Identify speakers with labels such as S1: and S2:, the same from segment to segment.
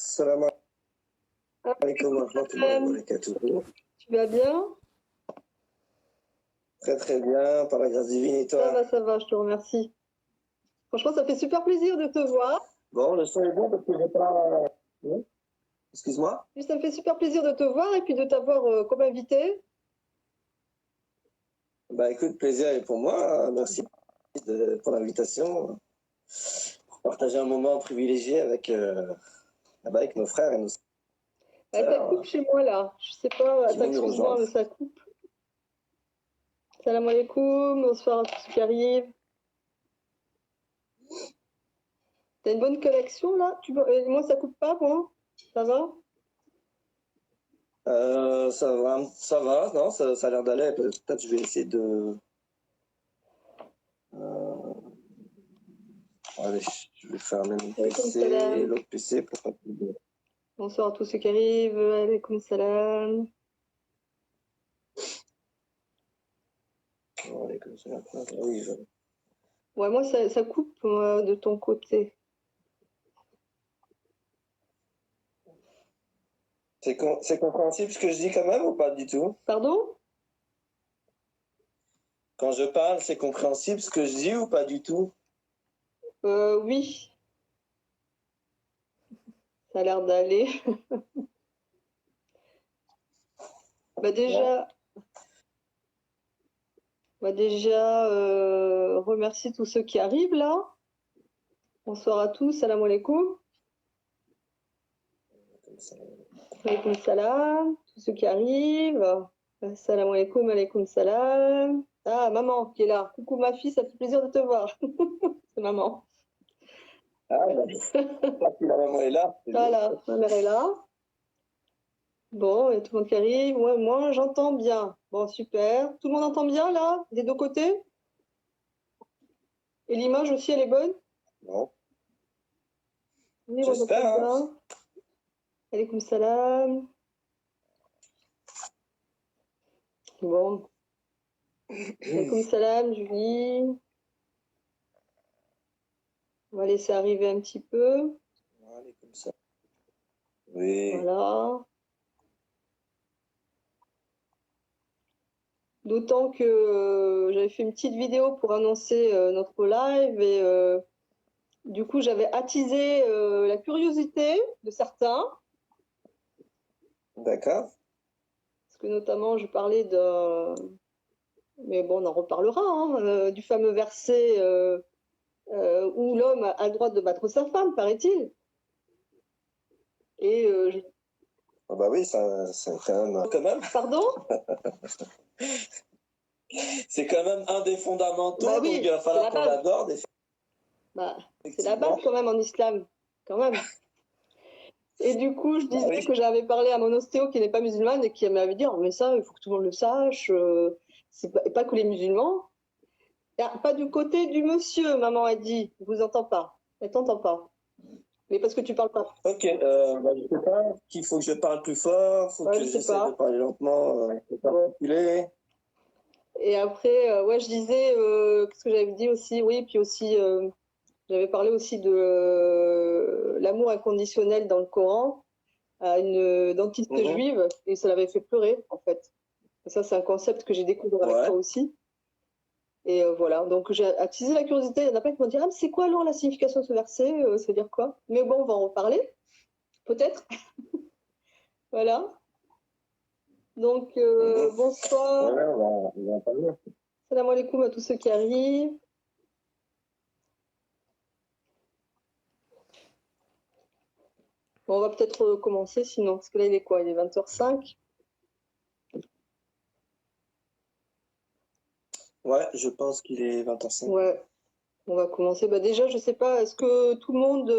S1: Salam alaikum wa rahmatullahi wa barakatuh.
S2: Tu vas bien?
S1: Très très bien, par la grâce divine, et toi?
S2: Ça va, je te remercie. Franchement, ça fait super plaisir de te voir.
S1: Bon, le son est bon parce que j'ai pas... Oui. Excuse-moi?
S2: Ça me fait super plaisir de te voir et puis de t'avoir comme invité.
S1: Bah écoute, plaisir est pour moi. Merci pour l'invitation. Pour partager un moment privilégié avec nos frères et nos sœurs.
S2: Ça coupe chez moi là. Je sais pas, attends, excuse-moi, mais ça coupe. Salam alaikum, bonsoir à tous ceux qui arrivent. T'as une bonne connexion là? Moi ça coupe pas, moi? Ça va?
S1: Ça va, non, ça a l'air d'aller. Peut-être je vais essayer de... Allez, je vais faire même PC, l'autre PC pour pas plus de...
S2: Bonsoir à tous ceux qui arrivent, alaikum salam.
S1: Alaikum salam. Oui,
S2: Ouais, moi ça coupe de ton côté.
S1: C'est compréhensible ce que je dis quand même ou pas du tout?
S2: Pardon?
S1: Quand je parle, c'est compréhensible ce que je dis ou pas du tout?
S2: Oui. Ça a l'air d'aller. Déjà, remercie tous ceux qui arrivent là. Bonsoir à tous, salam alaikum. Alaikum salam, tous ceux qui arrivent. Salam alaikum, alaikum salam. Ah, maman qui est là. Coucou ma fille, ça fait plaisir de te voir. C'est maman.
S1: Ah, la maman est là.
S2: Voilà, ma mère est là. Bon, il y a tout le monde qui arrive. Ouais, moi, j'entends bien. Bon, super. Tout le monde entend bien là, des deux côtés? Et l'image aussi, elle est bonne?
S1: Non.
S2: Oui,
S1: j'espère. Hein.
S2: Alaikum salam. Bon. Alaikum salam, Julie. On va laisser arriver un petit peu.
S1: Alaikum salam. Oui.
S2: Voilà. D'autant que j'avais fait une petite vidéo pour annoncer notre live et du coup j'avais attisé la curiosité de certains.
S1: D'accord.
S2: Parce que notamment je parlais mais bon on en reparlera, hein, du fameux verset où l'homme a le droit de battre sa femme, paraît-il. Et
S1: oh bah oui, c'est quand même.
S2: Pardon?
S1: C'est quand même un des fondamentaux,
S2: bah oui,
S1: donc il va falloir qu'on l'aborde.
S2: C'est la base quand même en islam, quand même. Et du coup, je disais que j'avais parlé à mon ostéo qui n'est pas musulmane et qui m'avait dit, oh, mais ça, il faut que tout le monde le sache, c'est pas que les musulmans. Pas du côté du monsieur, maman a dit, je vous entends pas, elle t'entend pas. Mais parce que tu parles pas.
S1: Ok, je sais pas, qu'il faut que je parle plus fort, faut que j'essaie de parler lentement,
S2: Et après, je disais, qu'est-ce que j'avais dit aussi, oui, puis aussi, j'avais parlé aussi de l'amour inconditionnel dans le Coran à une dentiste juive et ça l'avait fait pleurer en fait. Et ça, c'est un concept que j'ai découvert avec toi aussi. Et voilà, donc j'ai attisé la curiosité. Il y en a plein qui m'ont dit, ah, mais c'est quoi alors la signification de ce verset? Ça veut dire quoi? Mais bon, on va en reparler, peut-être. Voilà. Donc, bonsoir.
S1: On va en parler.
S2: Salam alaikum à tous ceux qui arrivent. Bon, on va peut-être commencer sinon, parce que là, il est quoi? Il est 20h05.
S1: Ouais, je pense qu'il est 20h05.
S2: Ouais, on va commencer. Déjà, je sais pas, est-ce que tout le monde...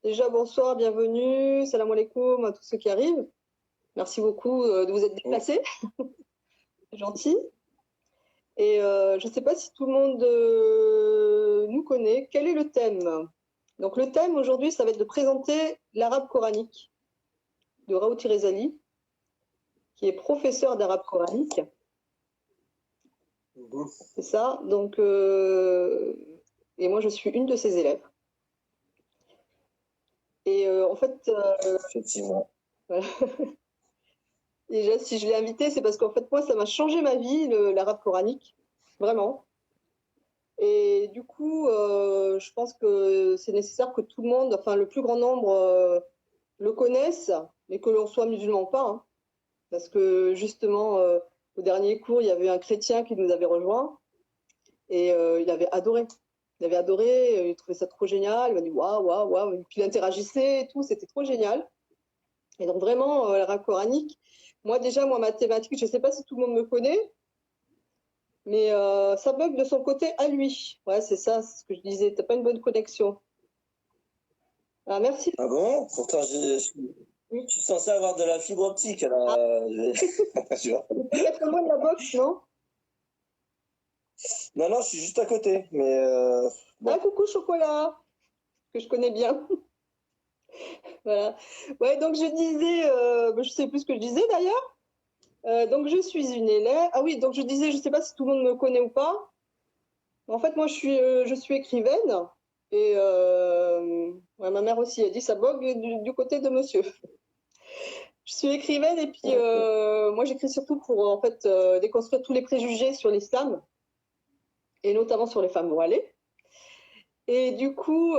S2: Déjà, bonsoir, bienvenue. Salam alaikum à tous ceux qui arrivent. Merci beaucoup de vous être déplacés. C'est gentil. Et je ne sais pas si tout le monde nous connaît. Quel est le thème? Donc le thème aujourd'hui, ça va être de présenter l'arabe coranique de Raouti Rezali, qui est professeur d'arabe coranique. C'est ça. Donc, et moi, je suis une de ses élèves. Et Et en fait,
S1: Effectivement.
S2: voilà. Déjà, si je l'ai invité, c'est parce qu'en fait, moi, ça m'a changé ma vie, l'arabe coranique, vraiment. Et du coup, je pense que c'est nécessaire que tout le monde, enfin le plus grand nombre, le connaisse, mais que l'on soit musulman ou pas. Hein. Parce que justement, au dernier cours, il y avait un chrétien qui nous avait rejoint et il avait adoré. Il avait adoré, il trouvait ça trop génial. Il m'a dit waouh, waouh, waouh. Et puis il interagissait et tout, c'était trop génial. Et donc vraiment, l'arabe coranique, moi déjà, moi mathématiques, je ne sais pas si tout le monde me connaît, mais ça bug de son côté à lui. Ouais, c'est ça, c'est ce que je disais. T'as pas une bonne connexion. Ah, merci.
S1: Ah bon? Pourtant, je suis censé avoir de la fibre optique. Alors, tu vois.
S2: Tu peux être loin de la box, non?
S1: Non, non, je suis juste à côté. Mais bon.
S2: Ah, coucou chocolat, que je connais bien. Voilà. Ouais, donc je disais, je sais plus ce que je disais d'ailleurs. Donc je suis une élève. Ah oui, donc je disais, je sais pas si tout le monde me connaît ou pas. En fait, moi je suis écrivaine et ouais, ma mère aussi a dit ça bug du côté de monsieur. Je suis écrivaine et puis moi j'écris surtout pour en fait déconstruire tous les préjugés sur l'islam et notamment sur les femmes voilées. Et du coup,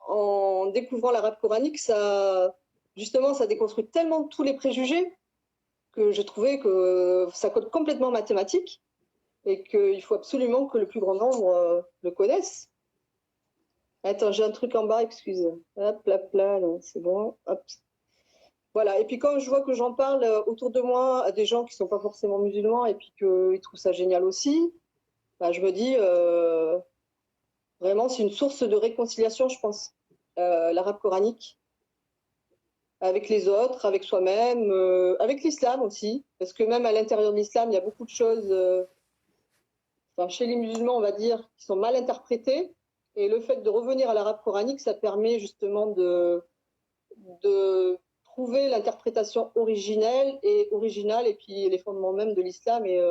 S2: en découvrant l'arabe coranique, justement, ça déconstruit tellement tous les préjugés que j'ai trouvé que ça code complètement mathématique et qu'il faut absolument que le plus grand nombre le connaisse. Attends, j'ai un truc en bas, excuse. Hop, là, là, c'est bon. Hop. Voilà. Et puis quand je vois que j'en parle autour de moi à des gens qui ne sont pas forcément musulmans et puis qu'ils trouvent ça génial aussi, bah, je me dis, vraiment, c'est une source de réconciliation, je pense, l'arabe coranique, avec les autres, avec soi-même, avec l'islam aussi, parce que même à l'intérieur de l'islam, il y a beaucoup de choses, enfin, chez les musulmans, on va dire, qui sont mal interprétées. Et le fait de revenir à l'arabe coranique, ça permet justement de trouver l'interprétation originelle et originale, et puis les fondements même de l'islam et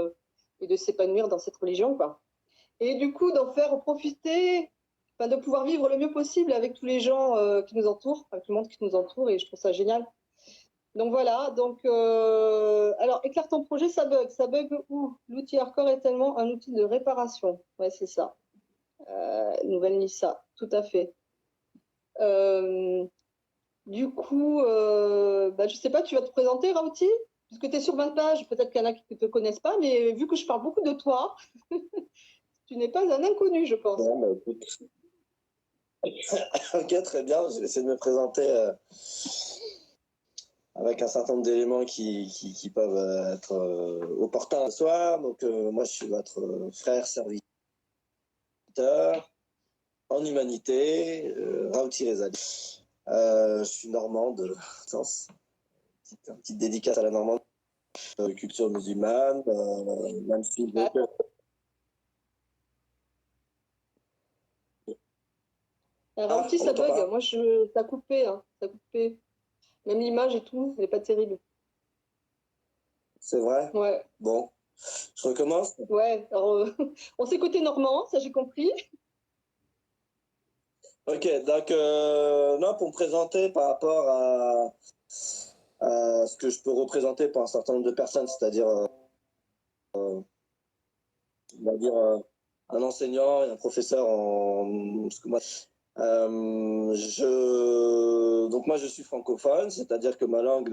S2: de s'épanouir dans cette religion, quoi. Et du coup, d'en faire profiter, enfin, de pouvoir vivre le mieux possible avec tous les gens qui nous entourent, avec tout le monde qui nous entoure, et je trouve ça génial. Donc voilà, donc alors éclaire ton projet, ça bug. Ça bug où? L'outil hardcore est tellement un outil de réparation. Ouais, c'est ça. Nouvelle Nissa, tout à fait. Du coup, je sais pas, tu vas te présenter, Rauti? Puisque tu es sur 20 pages, peut-être qu'il y en a qui ne te connaissent pas, mais vu que je parle beaucoup de toi, tu n'es pas un inconnu, je pense.
S1: Bon, bah, écoute. Ok, très bien. Je vais essayer de me présenter avec un certain nombre d'éléments qui peuvent être opportuns ce soir. Donc, moi, je suis votre frère serviteur en humanité, Rauti Rezali. Je suis normand de sens. Une petite dédicace à la Normandie, culture musulmane, même si
S2: Rauti, ça bug. Moi, ça a coupé, hein. Ça a coupé. Même l'image et tout, elle n'est pas terrible.
S1: C'est vrai?
S2: Ouais.
S1: Bon, je recommence?
S2: Ouais, alors, on s'est côté normand, ça j'ai compris.
S1: Ok, donc, non, pour me présenter par rapport à ce que je peux représenter pour un certain nombre de personnes, c'est-à-dire, on va dire, un enseignant et un professeur en... Parce que moi, donc moi je suis francophone, c'est-à-dire que ma langue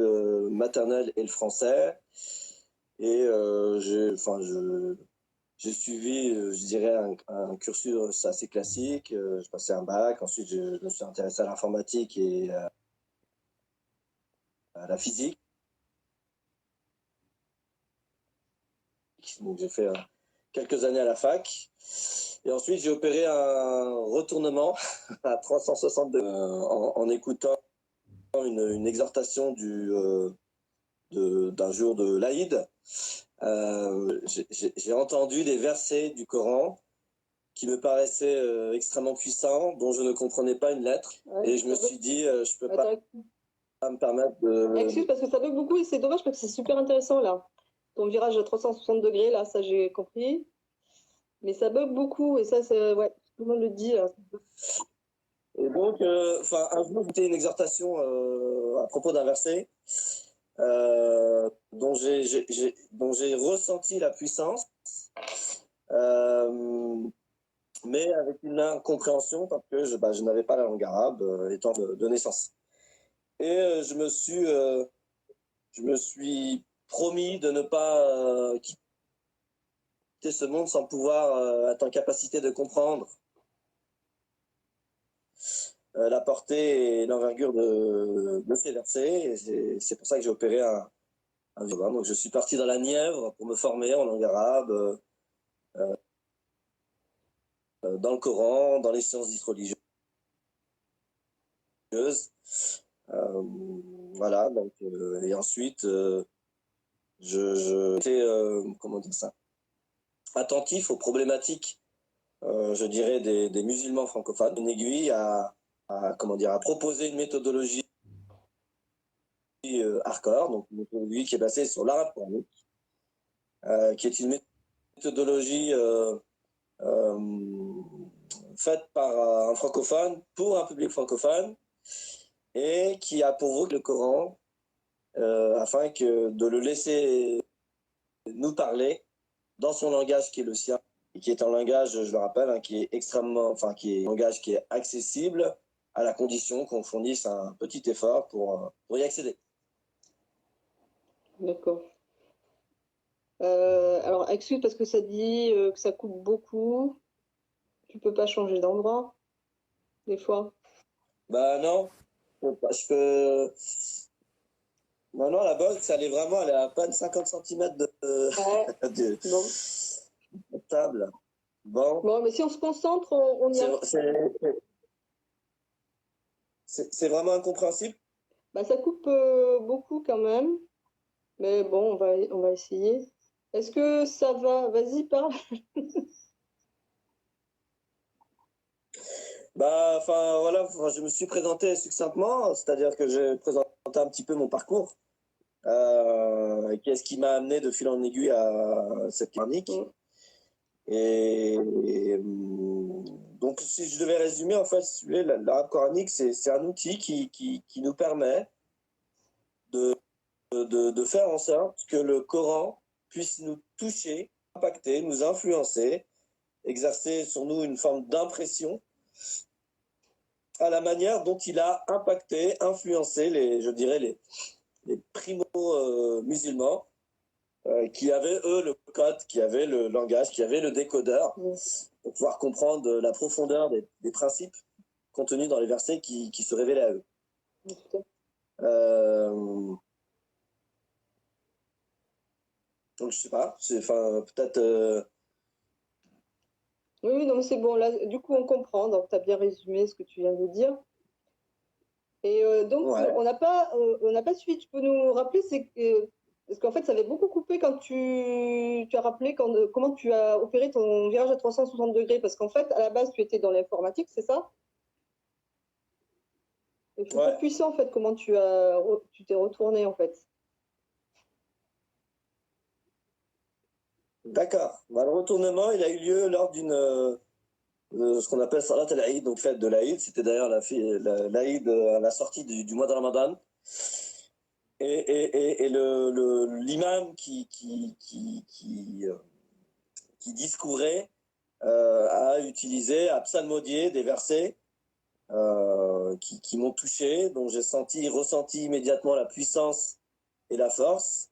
S1: maternelle est le français et j'ai suivi, je dirais, un cursus assez classique. Je passais un bac, ensuite je me suis intéressé à l'informatique et à la physique. Donc j'ai fait quelques années à la fac. Et ensuite j'ai opéré un retournement à 360 degrés en écoutant une exhortation d'un jour de l'Aïd. J'ai entendu des versets du Coran qui me paraissaient extrêmement puissants, dont je ne comprenais pas une lettre. Ouais, et je me suis dit, je peux pas me permettre de...
S2: Excuse, parce que ça bug beaucoup et c'est dommage parce que c'est super intéressant là. Ton virage à 360 degrés, là, ça j'ai compris. Mais ça bug beaucoup et ça, ouais, tout le monde le dit. Là.
S1: Et donc, un jour, j'étais une exhortation à propos d'un verset dont j'ai ressenti la puissance, euh, mais avec une incompréhension parce que je n'avais pas la langue arabe étant de naissance. Et je me suis promis de ne pas quitter ce monde sans pouvoir être en capacité de comprendre la portée et l'envergure de ces versets. Et c'est pour ça que j'ai opéré un violon. Donc je suis parti dans la Nièvre pour me former en langue arabe, dans le Coran, dans les sciences dites religieuses. Euh, voilà, donc, et ensuite, je j'étais, comment dire ça, attentif aux problématiques, je dirais, des musulmans francophones. Une aiguille comment dire, à proposer une méthodologie hardcore, donc une méthodologie qui est basée sur l'arabe coranique, qui est une méthodologie faite par un francophone pour un public francophone et qui a pour but le Coran afin de le laisser nous parler dans son langage qui est le sien et qui est un langage, je le rappelle, hein, qui est qui est un langage qui est accessible à la condition qu'on fournisse un petit effort pour y accéder.
S2: D'accord. Alors, excuse parce que ça dit que ça coupe beaucoup. Tu peux pas changer d'endroit, des fois.
S1: Bah non, je peux. Non, la box, elle est à peine 50 cm
S2: Ouais.
S1: de
S2: Bon.
S1: table. Bon.
S2: Bon, mais si on se concentre, on y arrive.
S1: C'est vraiment incompréhensible.
S2: Bah, ça coupe beaucoup quand même. Mais bon, on va essayer. Est-ce que ça va? Vas-y, parle.
S1: Voilà, je me suis présenté succinctement, c'est-à-dire que j'ai présenté un petit peu mon parcours. Qu'est-ce qui m'a amené de fil en aiguille à cette chronique. Donc, si je devais résumer, en fait, l'arabe coranique, c'est un outil qui nous permet de faire en sorte que le Coran puisse nous toucher, impacter, nous influencer, exercer sur nous une forme d'impression à la manière dont il a impacté, influencé les primo-musulmans qui avaient, eux, le code, qui avaient le langage, qui avaient le décodeur pour pouvoir comprendre la profondeur des principes contenus dans les versets qui se révélaient à eux. Donc, je sais pas, peut-être...
S2: Oui, non, c'est bon. Là, du coup, on comprend. Donc, tu as bien résumé ce que tu viens de dire. Et donc,
S1: ouais.
S2: on n'a pas suivi. Tu peux nous rappeler, parce qu'en fait, ça avait beaucoup coupé quand tu as rappelé comment tu as opéré ton virage à 360 degrés. Parce qu'en fait, à la base, tu étais dans l'informatique, c'est ça? C'est plutôt puissant, en fait, comment tu t'es retourné, en fait.
S1: D'accord. Le retournement, il a eu lieu lors ce qu'on appelle Salat al-Aïd, donc fête de l'Aïd. C'était d'ailleurs l'Aïd à la sortie du mois de Ramadan. Et l'imam qui discourait a utilisé, a psalmodié des versets qui m'ont touché, dont j'ai ressenti immédiatement la puissance et la force,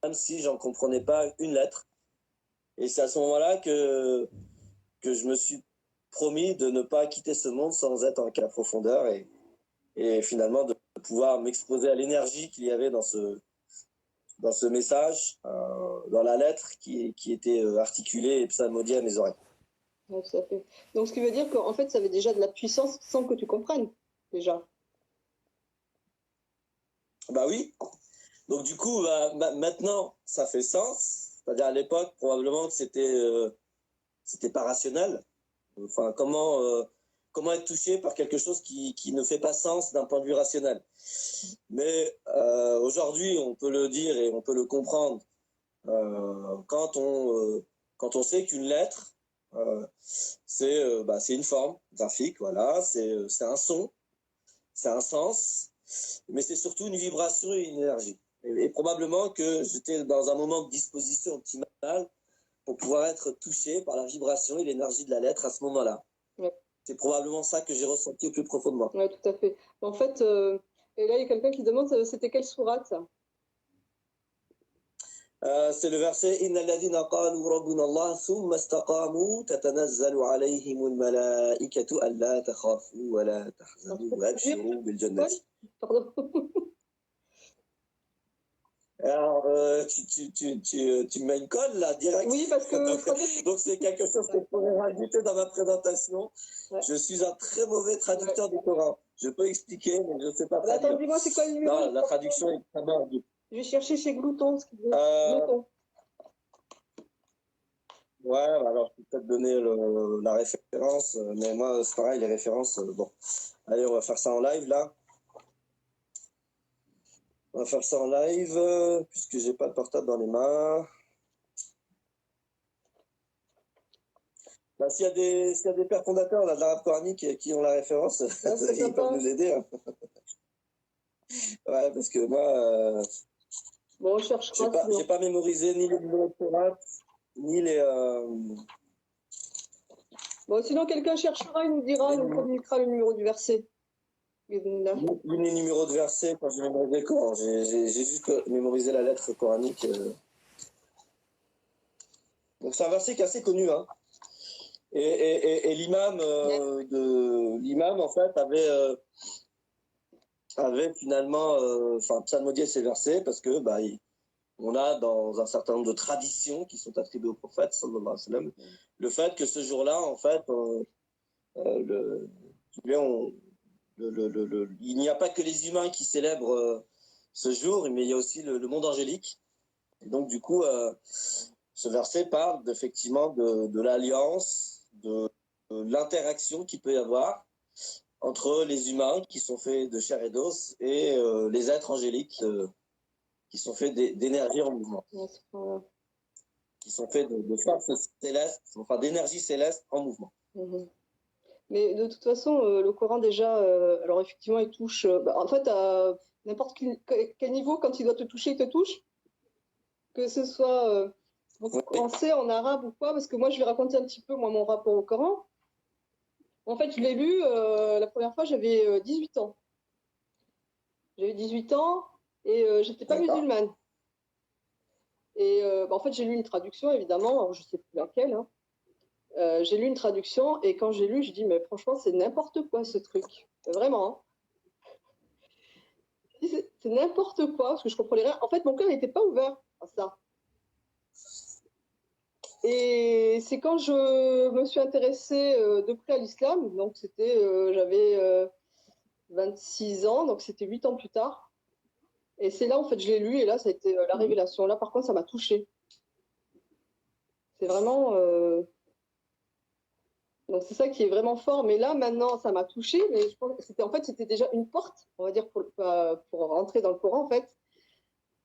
S1: même si j'en comprenais pas une lettre. Et c'est à ce moment-là que je me suis promis de ne pas quitter ce monde sans être en profondeur et finalement de pouvoir m'exposer à l'énergie qu'il y avait dans ce message, dans la lettre qui était articulée et psalmodiée à mes oreilles.
S2: Ouais, tout à fait. Donc, ce qui veut dire qu'en fait, ça avait déjà de la puissance sans que tu comprennes, déjà.
S1: Bah oui. Donc du coup, maintenant, ça fait sens. C'est-à-dire à l'époque, probablement que c'était pas rationnel. Enfin, comment être touché par quelque chose qui ne fait pas sens d'un point de vue rationnel. Mais aujourd'hui, on peut le dire et on peut le comprendre quand on sait qu'une lettre C'est une forme graphique, voilà. C'est un son, c'est un sens, mais c'est surtout une vibration et une énergie. Et probablement que j'étais dans un moment de disposition optimale pour pouvoir être touché par la vibration et l'énergie de la lettre à ce moment-là.
S2: Ouais.
S1: C'est probablement ça que j'ai ressenti au plus profond de moi.
S2: Oui, tout à fait. En fait, et là, il y a quelqu'un qui demande c'était quelle sourate ça?
S1: C'est le verset Inna alladhina qalu rabbuna Allah thumma istaqamu tatanazzalu alayhim al-malaikatu alla takhafu wa la tahzanu wa abshiru bil jannati.
S2: Pardon.
S1: Alors, tu me mets une colle là, direct.
S2: Oui, parce que.
S1: Donc c'est quelque chose que je pourrais rajouter dans ma présentation. Ouais. Je suis un très mauvais traducteur du Coran. Je peux expliquer, mais je ne sais pas traduire.
S2: Attends, dis-moi, c'est quoi le numéro?
S1: Non, la traduction est très bonne.
S2: Je vais chercher chez Glouton. Glouton.
S1: Ouais, alors je peux peut-être donner la référence, mais moi c'est pareil, les références, bon. Allez, on va faire ça en live là. On va faire ça en live, puisque j'ai pas le portable dans les mains. Bah, s'il y a des pères fondateurs là, de l'arabe coranique qui ont la référence, ils peuvent nous aider. Hein. Ouais, parce que moi,
S2: bon, on cherchera.
S1: J'ai pas mémorisé ni les numéros de Torah, ni les.
S2: Bon, sinon quelqu'un cherchera, il nous dira, il nous communiquera le numéro du verset.
S1: Les numéros de verset quand j'ai mémorisé le Coran. J'ai juste mémorisé la lettre coranique. Donc c'est un verset qui est assez connu, hein. Et l'imam l'imam en fait avait finalement psalmodié ces versets parce que on a dans un certain nombre de traditions qui sont attribuées au prophète sallallahu alayhi wa sallam le fait que ce jour-là en fait il n'y a pas que les humains qui célèbrent ce jour, mais il y a aussi le monde angélique. Et donc du coup ce verset parle effectivement de l'alliance, de l'interaction qu'il peut y avoir entre les humains qui sont faits de chair et d'os et les êtres angéliques qui sont faits d'énergie en mouvement. Qui sont faits de forces célestes, enfin d'énergie céleste en mouvement.
S2: Mais de toute façon, le Coran déjà, alors effectivement, il touche, en fait, à n'importe quel niveau, quand il doit te toucher, il te touche. Que ce soit en français, en arabe ou quoi, parce que moi, je vais raconter un petit peu mon rapport au Coran. En fait, je l'ai lu la première fois, j'avais 18 ans. J'avais 18 ans et j'étais pas musulmane. Et en fait, j'ai lu une traduction, évidemment, alors, je sais plus laquelle. Hein. J'ai lu une traduction et quand j'ai lu, je dis mais franchement, c'est n'importe quoi ce truc. Vraiment. Hein. C'est n'importe quoi, parce que je comprenais rien. En fait, mon cœur n'était pas ouvert à ça. Et c'est quand je me suis intéressée de près à l'islam, donc c'était, j'avais 26 ans, donc c'était 8 ans plus tard. Et c'est là, en fait, je l'ai lu, et là, ça a été la révélation. Là, par contre, ça m'a touchée. C'est vraiment... Donc, c'est ça qui est vraiment fort. Mais là, maintenant, ça m'a touchée, mais je pense que c'était déjà une porte, on va dire, pour rentrer dans le Coran, en fait.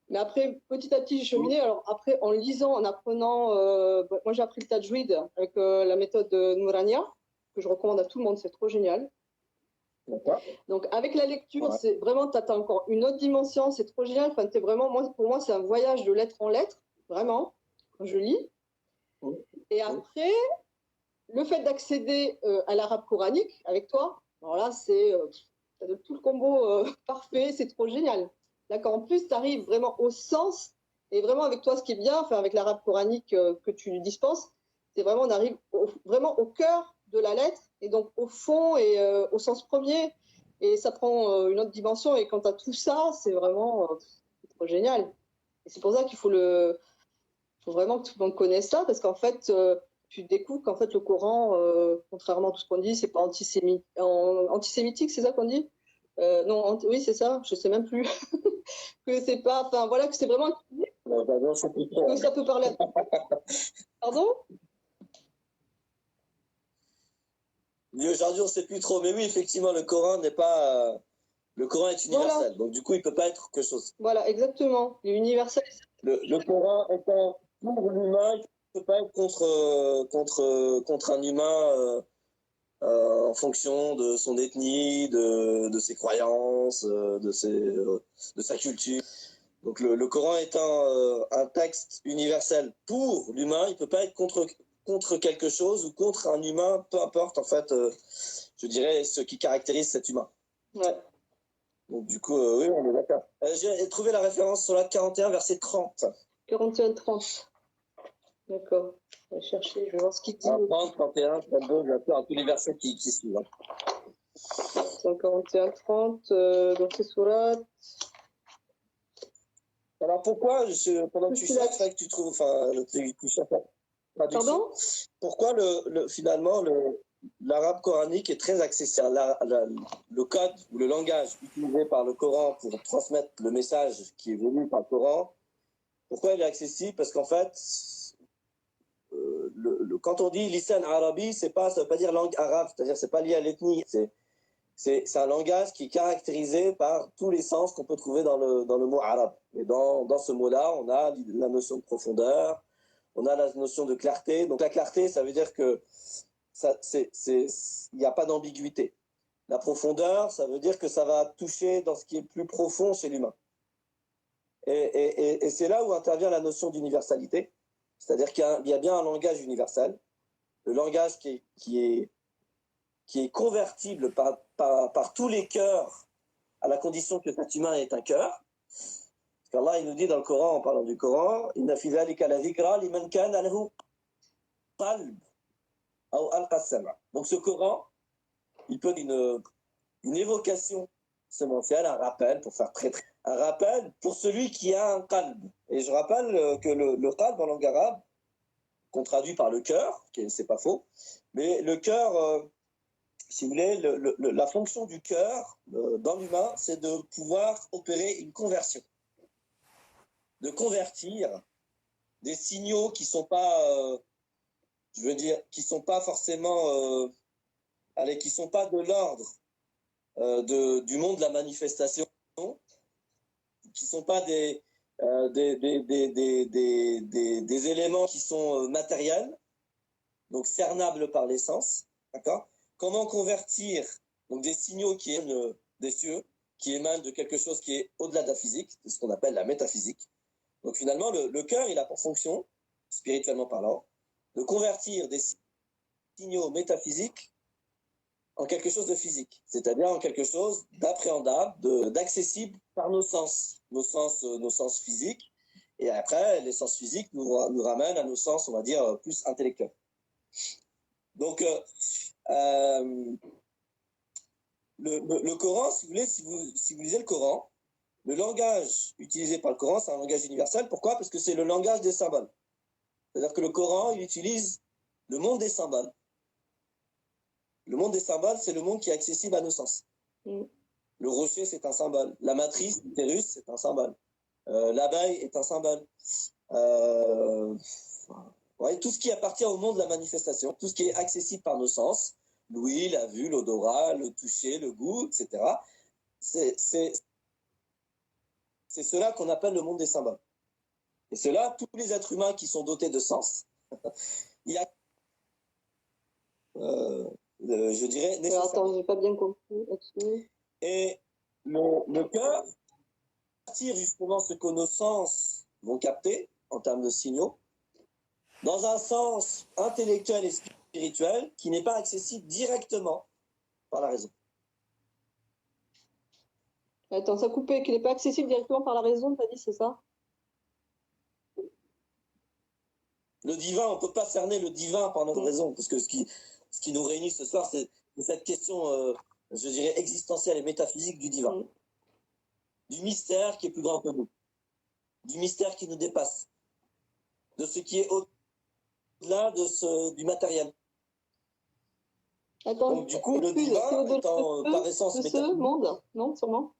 S2: Mais après, petit à petit, j'ai cheminé. Alors après, en lisant, en apprenant, moi j'ai appris le tajwid avec la méthode Nourania, que je recommande à tout le monde, c'est trop génial. Donc avec la lecture, c'est vraiment, tu as encore une autre dimension, c'est trop génial. Enfin, pour moi, c'est un voyage de lettre en lettre, vraiment, quand je lis. Et après, le fait d'accéder à l'arabe coranique avec toi, alors là, c'est tout le combo parfait, c'est trop génial. Là, quand en plus, tu arrives vraiment au sens, et vraiment avec toi, ce qui est bien, enfin, avec l'arabe coranique que tu dispenses, c'est vraiment, on arrive vraiment au cœur de la lettre, et donc au fond et au sens premier, et ça prend une autre dimension, et quand tu as tout ça, c'est vraiment trop génial. Et c'est pour ça qu'il faut vraiment que tout le monde connaisse ça, parce qu'en fait, tu découvres qu'en fait, le Coran, contrairement à tout ce qu'on dit, c'est pas antisémitique, c'est ça qu'on dit? Non, oui, c'est ça, je sais même plus. Que c'est pas, enfin voilà, que c'est vraiment que ça peut parler. Pardon?
S1: Aujourd'hui, on ne sait plus trop, mais oui, effectivement, le Coran n'est pas. Le Coran est universel, voilà. Donc du coup, il ne peut pas être quelque chose.
S2: Voilà, exactement. Il est universel.
S1: Le Coran étant pour l'humain, peut pas être contre un humain en fonction de son ethnie, de ses croyances, de sa culture. Donc le Coran étant un texte universel pour l'humain, il peut pas être contre quelque chose ou contre un humain, peu importe en fait, je dirais, ce qui caractérise cet humain.
S2: Ouais.
S1: Donc du coup, oui, on est d'accord. J'ai trouvé la référence sur la 41, verset 30.
S2: 41-30. D'accord. Je vais chercher, je vais voir ce qu'il dit.
S1: 30, 31, 32, bien sûr, tous les versets qui suivent.
S2: 41-30, donc c'est sourate.
S1: Alors pourquoi, pendant que tu cherches, c'est vrai que tu trouves, enfin, tu cherches la traduction.
S2: Pardon?
S1: Pourquoi finalement l'arabe coranique est très accessible. Le code ou le langage utilisé par le Coran pour transmettre le message qui est venu par le Coran, pourquoi il est accessible? Parce qu'en fait, quand on dit lisan arabi, ça veut pas dire langue arabe, c'est-à-dire c'est pas lié à l'ethnie. C'est un langage qui est caractérisé par tous les sens qu'on peut trouver dans le mot arabe. Et dans ce mot-là, on a la notion de profondeur, on a la notion de clarté. Donc la clarté, ça veut dire que il n'y a pas d'ambiguïté. La profondeur, ça veut dire que ça va toucher dans ce qui est plus profond chez l'humain. Et c'est là où intervient la notion d'universalité. C'est-à-dire qu'il y a bien un langage universel, le langage qui est convertible par tous les cœurs, à la condition que cet humain est un cœur. Parce qu'Allah, il nous dit dans le Coran, en parlant du Coran, Inna fi dhalika la dhikra liman kana lahu qalb aw alqa as-sam'. Donc ce Coran, il peut être une évocation sémentielle, un rappel, pour faire un rappel pour celui qui a un qalb. Et je rappelle que le qalb en langue arabe, qu'on traduit par le cœur, c'est pas faux, mais le cœur, si vous voulez, la fonction du cœur dans l'humain, c'est de pouvoir opérer une conversion, de convertir des signaux qui sont pas, je veux dire, qui sont pas forcément, qui sont pas de l'ordre du monde de la manifestation, qui sont pas des éléments qui sont matériels, donc cernables par les sens, d'accord? Comment convertir donc des signaux qui émanent des cieux, qui émanent de quelque chose qui est au-delà de la physique, c'est ce qu'on appelle la métaphysique. Donc finalement, le cœur, il a pour fonction, spirituellement parlant, de convertir des signaux métaphysiques en quelque chose de physique, c'est-à-dire en quelque chose d'appréhendable, d'accessible par nos sens physiques. Et après, les sens physiques nous ramènent à nos sens, on va dire, plus intellectuels. Donc, le Coran, si vous voulez, si vous lisez le Coran, le langage utilisé par le Coran, c'est un langage universel. Pourquoi? Parce que c'est le langage des symboles. C'est-à-dire que le Coran, il utilise le monde des symboles. Le monde des symboles, c'est le monde qui est accessible à nos sens. Le rocher, c'est un symbole. La matrice, l'utérus, c'est un symbole. L'abeille est un symbole. Ouais, tout ce qui appartient au monde de la manifestation, tout ce qui est accessible par nos sens, l'ouïe, la vue, l'odorat, le toucher, le goût, etc. C'est cela qu'on appelle le monde des symboles. Et c'est là, tous les êtres humains qui sont dotés de sens, il y a, je dirais, nécessaire.
S2: Attends, j'ai pas bien compris là-dessus.
S1: Et le cœur, partir justement ce que nos sens vont capter en termes de signaux, dans un sens intellectuel et spirituel qui n'est pas accessible directement par la raison.
S2: Attends, ça coupé, qu'il n'est pas accessible directement par la raison, t'as dit, c'est ça?
S1: Le divin, on ne peut pas cerner le divin par notre raison, parce que ce qui nous réunit ce soir, c'est cette question, je dirais, existentielle et métaphysique du divin. Du mystère qui est plus grand que nous, du mystère qui nous dépasse, de ce qui est au-delà du matériel.
S2: Attends,
S1: donc du coup, le divin étant par essence
S2: de ce monde, non, sûrement.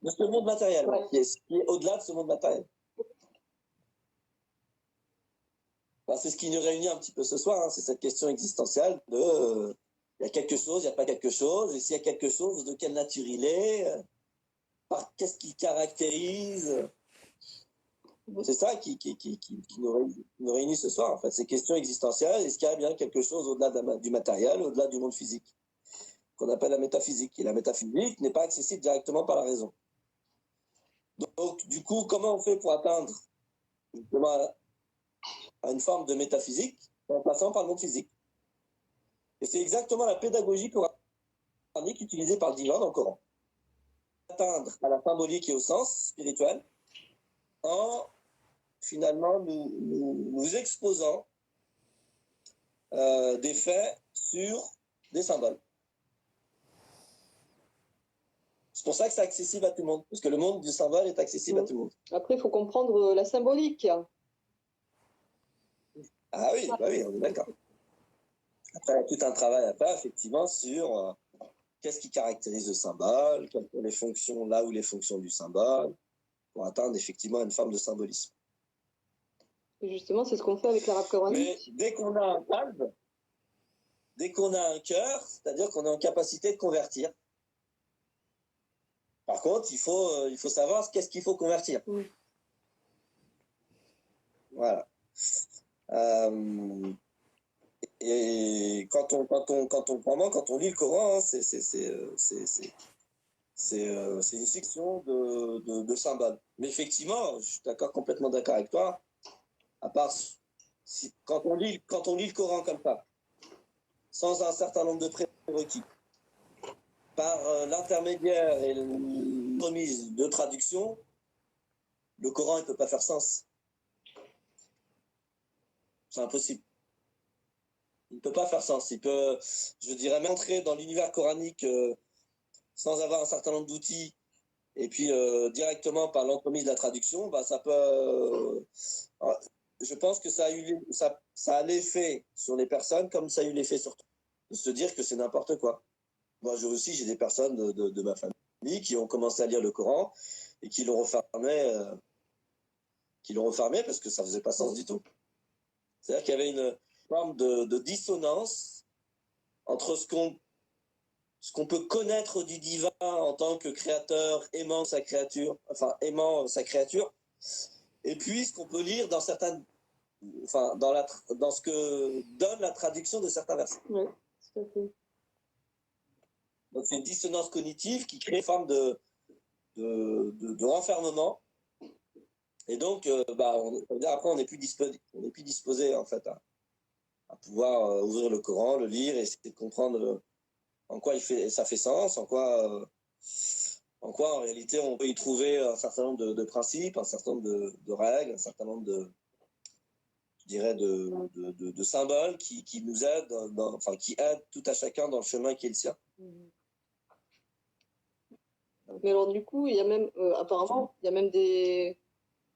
S1: De ce monde matériel,
S2: ouais.
S1: qui est au-delà de ce monde matériel. Ben, c'est ce qui nous réunit un petit peu ce soir, hein, c'est cette question existentielle de il y a quelque chose, il n'y a pas quelque chose, et s'il y a quelque chose, de quelle nature il est, par qu'est-ce qui caractérise. C'est ça qui nous réunit ce soir, en fait. Ces questions existentielles. Est-ce qu'il y a bien quelque chose au-delà du matériel, au-delà du monde physique, qu'on appelle la métaphysique? Et la métaphysique n'est pas accessible directement par la raison. Donc, du coup, comment on fait pour atteindre justement à une forme de métaphysique en passant par le monde physique? Et c'est exactement la pédagogie coranique utilisée par le divin dans le Coran. Atteindre à la symbolique et au sens spirituel en finalement nous exposant des faits sur des symboles. C'est pour ça que c'est accessible à tout le monde, parce que le monde du symbole est accessible à tout le monde.
S2: Après, il faut comprendre la symbolique.
S1: Ah oui, bah oui, on est d'accord. Après, il y a tout un travail à faire, effectivement, sur qu'est-ce qui caractérise le symbole, quelles sont les fonctions, là où les fonctions du symbole, pour atteindre effectivement une forme de symbolisme.
S2: Et justement, c'est ce qu'on fait avec l'arabe coranique.
S1: Mais dès qu'on a un calme, dès qu'on a un cœur, c'est-à-dire qu'on est en capacité de convertir. Par contre, il faut savoir qu'est-ce qu'il faut convertir. Voilà. Et quand on lit le Coran, c'est une section de symboles. Mais effectivement, je suis complètement d'accord avec toi. À part quand on lit le Coran comme ça, sans un certain nombre de prérequis, par l'intermédiaire et l'entremise de traduction, le Coran ne peut pas faire sens. C'est impossible. Il ne peut pas faire sens. Il peut, je dirais, même entrer dans l'univers coranique sans avoir un certain nombre d'outils et puis directement par l'entremise de la traduction, bah, ça peut. Je pense que ça a l'effet sur les personnes comme ça a eu l'effet sur toi. De se dire que c'est n'importe quoi. Moi, j'ai des personnes de ma famille qui ont commencé à lire le Coran et qui l'ont refermé parce que ça faisait pas sens du tout. C'est-à-dire qu'il y avait une forme de dissonance entre ce qu'on peut connaître du divin en tant que créateur aimant sa créature, et puis ce qu'on peut lire dans certaines, dans ce que donne la traduction de certains versets.
S2: Oui, tout à fait.
S1: Donc c'est une dissonance cognitive qui crée une forme de renfermement. Et donc, après, on n'est plus disposé en fait à pouvoir ouvrir le Coran, le lire et essayer de comprendre en quoi ça fait sens, en quoi en réalité on peut y trouver un certain nombre de principes, un certain nombre de règles, un certain nombre de symboles qui nous aident, qui aident tout à chacun dans le chemin qui est le sien.
S2: Mais alors du coup, il y a même, apparemment, il y a même des,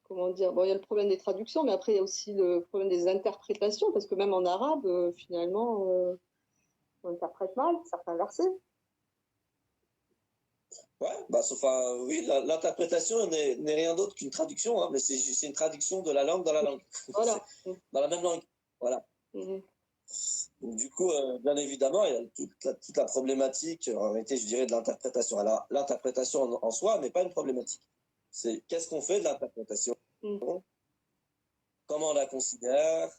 S2: comment dire, bon, il y a le problème des traductions, mais après il y a aussi le problème des interprétations, parce que même en arabe, finalement, on interprète mal certains versets.
S1: Ouais, oui, l'interprétation n'est rien d'autre qu'une traduction, hein, mais c'est une traduction de la langue dans la langue.
S2: Voilà.
S1: Dans la même langue. Voilà. Donc, du coup, bien évidemment, il y a toute la problématique, en réalité, je dirais, de l'interprétation. Alors, l'interprétation en soi n'est pas une problématique. C'est qu'est-ce qu'on fait de l'interprétation, comment on la considère.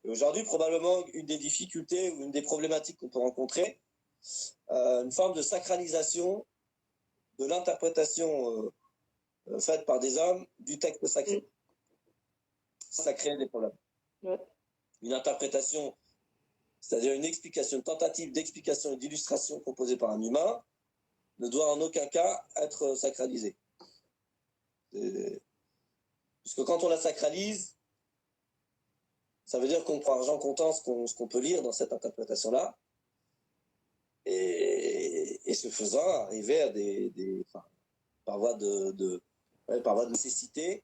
S1: Et aujourd'hui, probablement, une des difficultés ou une des problématiques qu'on peut rencontrer, une forme de sacralisation de l'interprétation faite par des hommes du texte sacré. Ça crée des problèmes.
S2: Ouais.
S1: Une interprétation, c'est-à-dire une tentative d'explication et d'illustration proposée par un humain, ne doit en aucun cas être sacralisée. Parce que quand on la sacralise, ça veut dire qu'on prend argent comptant ce qu'on peut lire dans cette interprétation-là, et ce faisant, arriver à par voie de nécessité,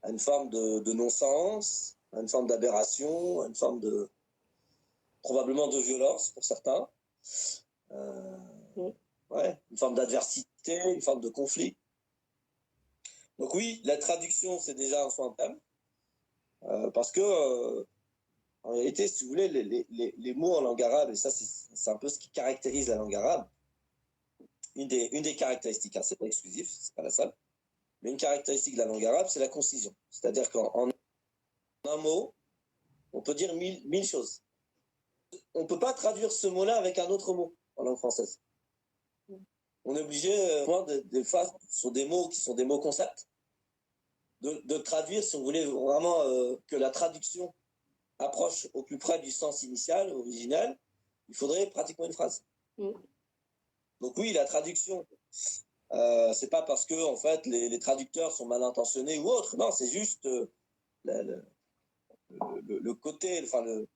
S1: à une forme de non-sens, à une forme d'aberration, à une forme probablement de violence pour certains, une forme d'adversité, une forme de conflit. Donc oui, la traduction, c'est déjà en soi un thème, parce que en réalité, si vous voulez, les mots en langue arabe, et ça c'est un peu ce qui caractérise la langue arabe, une des caractéristiques, hein, c'est pas exclusif, c'est pas la seule, Mais une caractéristique de la langue arabe, c'est la concision. C'est-à-dire qu'en un mot, on peut dire mille choses. On ne peut pas traduire ce mot-là avec un autre mot en langue française. On est obligé, des fois, sur des mots qui sont des mots concepts, de traduire, si on voulait vraiment que la traduction approche au plus près du sens initial, original, il faudrait pratiquement une phrase. Donc oui, la traduction, c'est pas parce que en fait les traducteurs sont mal intentionnés ou autre. Non, c'est juste le côté, enfin le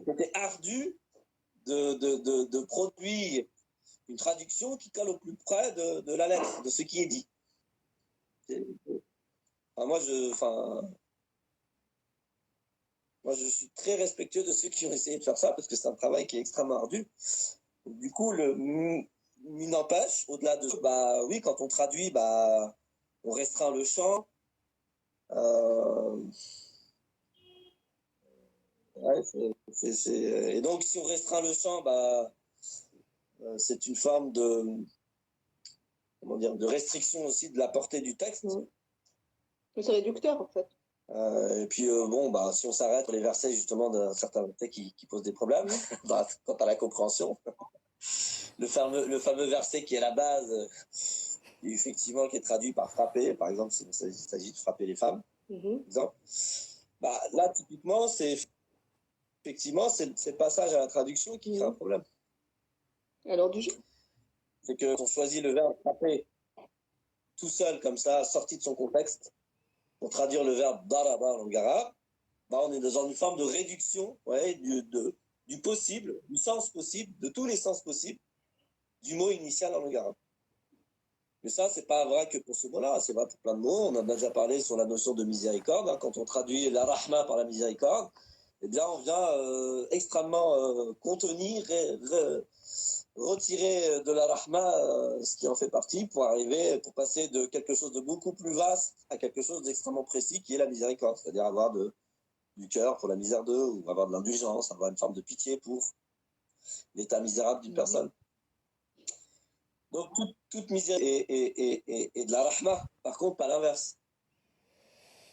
S1: côté ardu de produire une traduction qui colle au plus près de la lettre, de ce qui est dit. Enfin, moi, je suis très respectueux de ceux qui ont essayé de faire ça parce que c'est un travail qui est extrêmement ardu. Du coup, il n'empêche, au-delà de bah oui, quand on traduit, bah on restreint le champ. Ouais, et donc, si on restreint le champ, bah c'est une forme comment dire, de restriction aussi de la portée du texte.
S2: C'est réducteur en fait.
S1: Et puis bon, bah si on s'arrête sur les versets justement d'un certain verset qui posent des problèmes quant à la compréhension. Le fameux verset qui est la base, effectivement, qui est traduit par frapper, par exemple, s'il s'agit de frapper les femmes, par exemple. Bah, là, typiquement, c'est le passage à la traduction qui crée un problème.
S2: Alors du jeu.
S1: C'est que on choisit le verbe frapper tout seul, comme ça, sorti de son contexte, pour traduire le verbe daraba en langue arabe, bah, on est dans une forme de réduction du possible, du sens possible, de tous les sens possibles, du mot initial en langue arabe. Mais ça, c'est pas vrai que pour ce mot-là, c'est vrai pour plein de mots. On a déjà parlé sur la notion de miséricorde. Hein. Quand on traduit la rahma par la miséricorde, eh bien, on vient extrêmement contenir et retirer de la rahma ce qui en fait partie pour passer de quelque chose de beaucoup plus vaste à quelque chose d'extrêmement précis qui est la miséricorde. C'est-à-dire avoir du cœur pour la misère d'eux, ou avoir de l'indulgence, avoir une forme de pitié pour l'état misérable d'une personne. Donc, toute misère est de la rahma, par contre, pas l'inverse.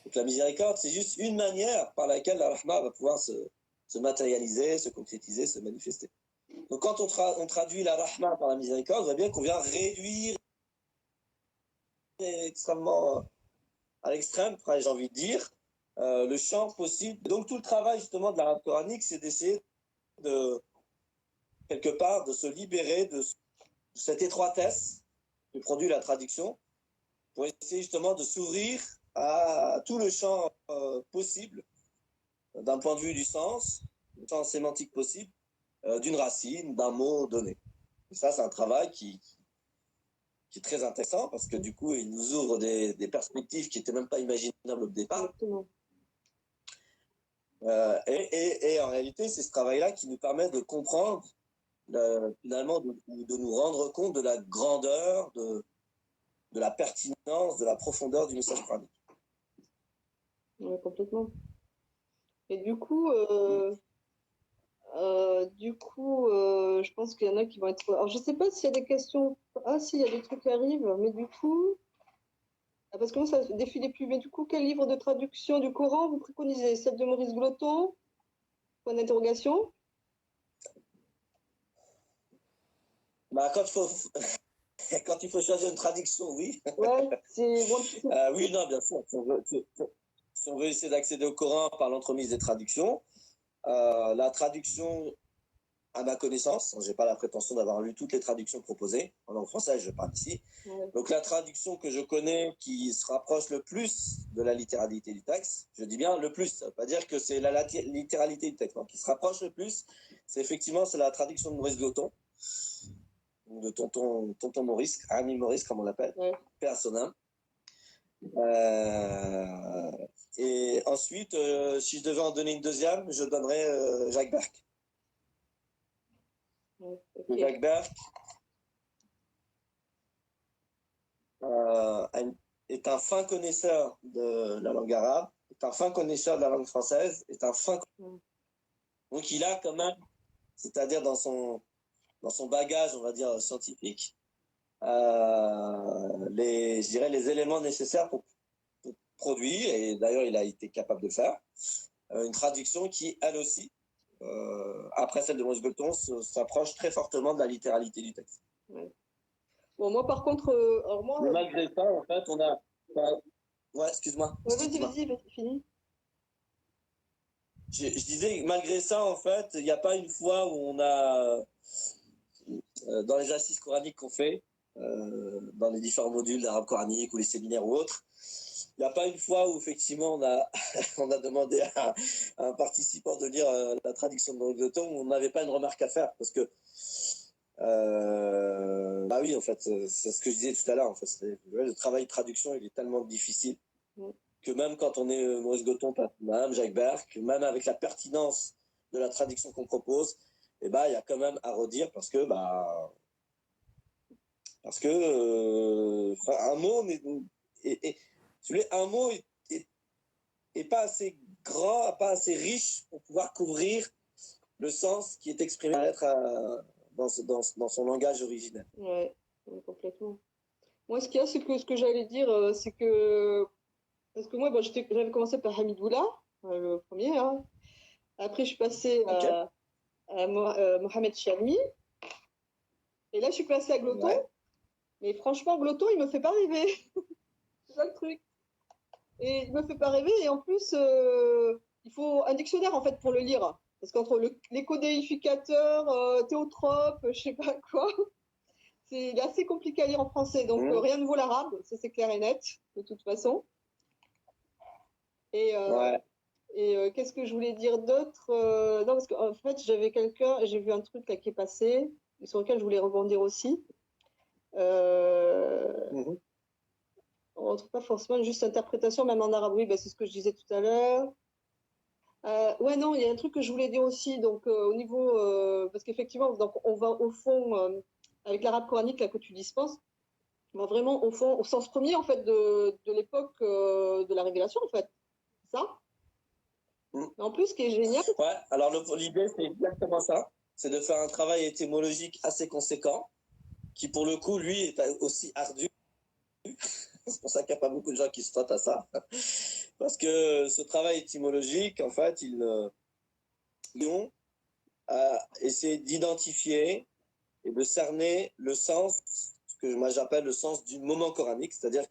S1: Donc, la miséricorde, c'est juste une manière par laquelle la rahma va pouvoir se matérialiser, se concrétiser, se manifester. Donc, quand on traduit la rahma par la miséricorde, on voit bien qu'on vient réduire extrêmement à l'extrême, j'ai envie de dire, le champ possible. Donc, tout le travail, justement, de l'arabe coranique, c'est d'essayer quelque part, de se libérer de cette étroitesse que produit la traduction pour essayer justement de s'ouvrir à tout le champ possible d'un point de vue du sens, le champ sémantique possible, d'une racine, d'un mot donné. Et ça, c'est un travail qui est très intéressant parce que du coup, il nous ouvre des perspectives qui n'étaient même pas imaginables au départ. Et en réalité, c'est ce travail-là qui nous permet de comprendre finalement de nous rendre compte de la grandeur, de la pertinence, de la profondeur du message coranique.
S2: Oui, complètement. Et du coup, je pense qu'il y en a qui vont être. Alors, je ne sais pas s'il y a des questions. Ah, si, il y a des trucs qui arrivent, mais du coup. Parce que moi, ça défilait plus. Mais du coup, quel livre de traduction du Coran vous préconisez? Celle de Maurice Gloton? Point d'interrogation.
S1: Bah, quand il faut choisir une traduction, oui.
S2: Ouais, c'est bon.
S1: Oui, non, bien sûr. Si on veut essayer d'accéder au Coran par l'entremise des traductions, la traduction, à ma connaissance, je n'ai pas la prétention d'avoir lu toutes les traductions proposées, en langue française, je parle ici. Ouais. Donc la traduction que je connais qui se rapproche le plus de la littéralité du texte, je dis bien le plus, ça ne veut pas dire que c'est la littéralité du texte, non, qui se rapproche le plus, c'est la traduction de Maurice Gloton, de tonton Maurice, Ami Maurice comme on l'appelle, ouais. Paix à son âme. Et ensuite, si je devais en donner une deuxième, je donnerais Jacques Berck. Okay. Jacques Berck est un fin connaisseur de la langue arabe, est un fin connaisseur de la langue française, donc il a quand même, c'est-à-dire dans son bagage, on va dire, scientifique, je dirais, les éléments nécessaires pour produire, et d'ailleurs il a été capable de le faire, une traduction qui, elle aussi, après celle de Maurice Goton, s'approche très fortement de la littéralité du texte.
S2: Ouais. Bon, moi par contre, alors moi.
S1: Mais malgré ça, en fait, on a. Ouais, excuse-moi.
S2: Ouais, vas-y, fini.
S1: Je disais, malgré ça, en fait, il n'y a pas une fois où on a, dans les assises coraniques qu'on fait, dans les différents modules d'arabe coranique ou les séminaires ou autres, il n'y a pas une fois où effectivement on a, on a demandé à un participant de lire la traduction de Maurice Goton où on n'avait pas une remarque à faire parce que bah oui, en fait, c'est ce que je disais tout à l'heure. En fait, le travail de traduction, il est tellement difficile que même quand on est Maurice Goton, même Jacques Berck, même avec la pertinence de la traduction qu'on propose, et bah il y a quand même à redire parce que un mot un mot est pas assez grand, pas assez riche pour pouvoir couvrir le sens qui est exprimé dans son langage originel.
S2: Ouais, complètement. Moi, ce qu'il y a, c'est que ce que j'allais dire, c'est que. Parce que moi, j'avais commencé par Hamidoullah, le premier. Hein. Après, je suis passée à Mohamed Chami. Et là, je suis passée à Gloton. Ouais. Mais franchement, Gloton, il me fait pas rêver. C'est ça le truc. Et il me fait pas rêver. Et en plus, il faut un dictionnaire, en fait, pour le lire. Parce qu'entre les codéificateurs, théotrope, je sais pas quoi, il est assez compliqué à lire en français. Donc, rien ne vaut l'arabe. Ça, c'est clair et net, de toute façon. Et, qu'est-ce que je voulais dire d'autre non, parce qu'en fait, j'ai vu un truc là qui est passé, sur lequel je voulais rebondir aussi. On ne retrouve pas forcément une juste interprétation, même en arabe. Oui, c'est ce que je disais tout à l'heure. Ouais, non, il y a un truc que je voulais dire aussi. Donc, au niveau. Parce qu'effectivement, donc, on va au fond, avec l'arabe coranique là, que tu dispenses, on va vraiment au fond, au sens premier, en fait, de l'époque de la révélation, en fait. Ça. En plus, ce qui est génial.
S1: Ouais, alors l'idée, c'est exactement ça. C'est de faire un travail étymologique assez conséquent, qui pour le coup, lui, est aussi ardu. C'est pour ça qu'il n'y a pas beaucoup de gens qui se frottent à ça. Parce que ce travail étymologique, en fait, ils ont essayé d'identifier et de cerner le sens, ce que moi j'appelle le sens du moment coranique, c'est-à-dire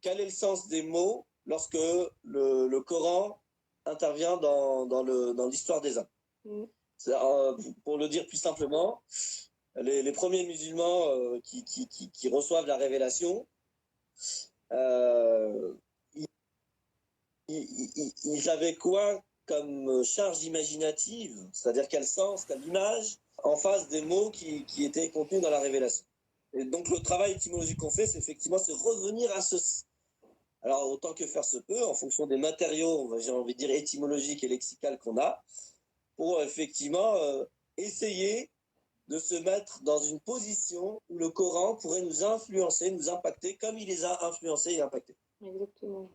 S1: quel est le sens des mots lorsque le Coran intervient dans l'histoire des hommes. Pour le dire plus simplement, les premiers musulmans qui reçoivent la révélation, ils avaient quoi comme charge imaginative, c'est-à-dire quel sens, quelle image en face des mots qui étaient contenus dans la révélation. Et donc le travail étymologique qu'on fait, c'est effectivement revenir à ce... Alors autant que faire se peut, en fonction des matériaux, j'ai envie de dire étymologiques et lexicales qu'on a, pour effectivement essayer de se mettre dans une position où le Coran pourrait nous influencer, nous impacter, comme il les a influencés et impactés.
S2: Exactement.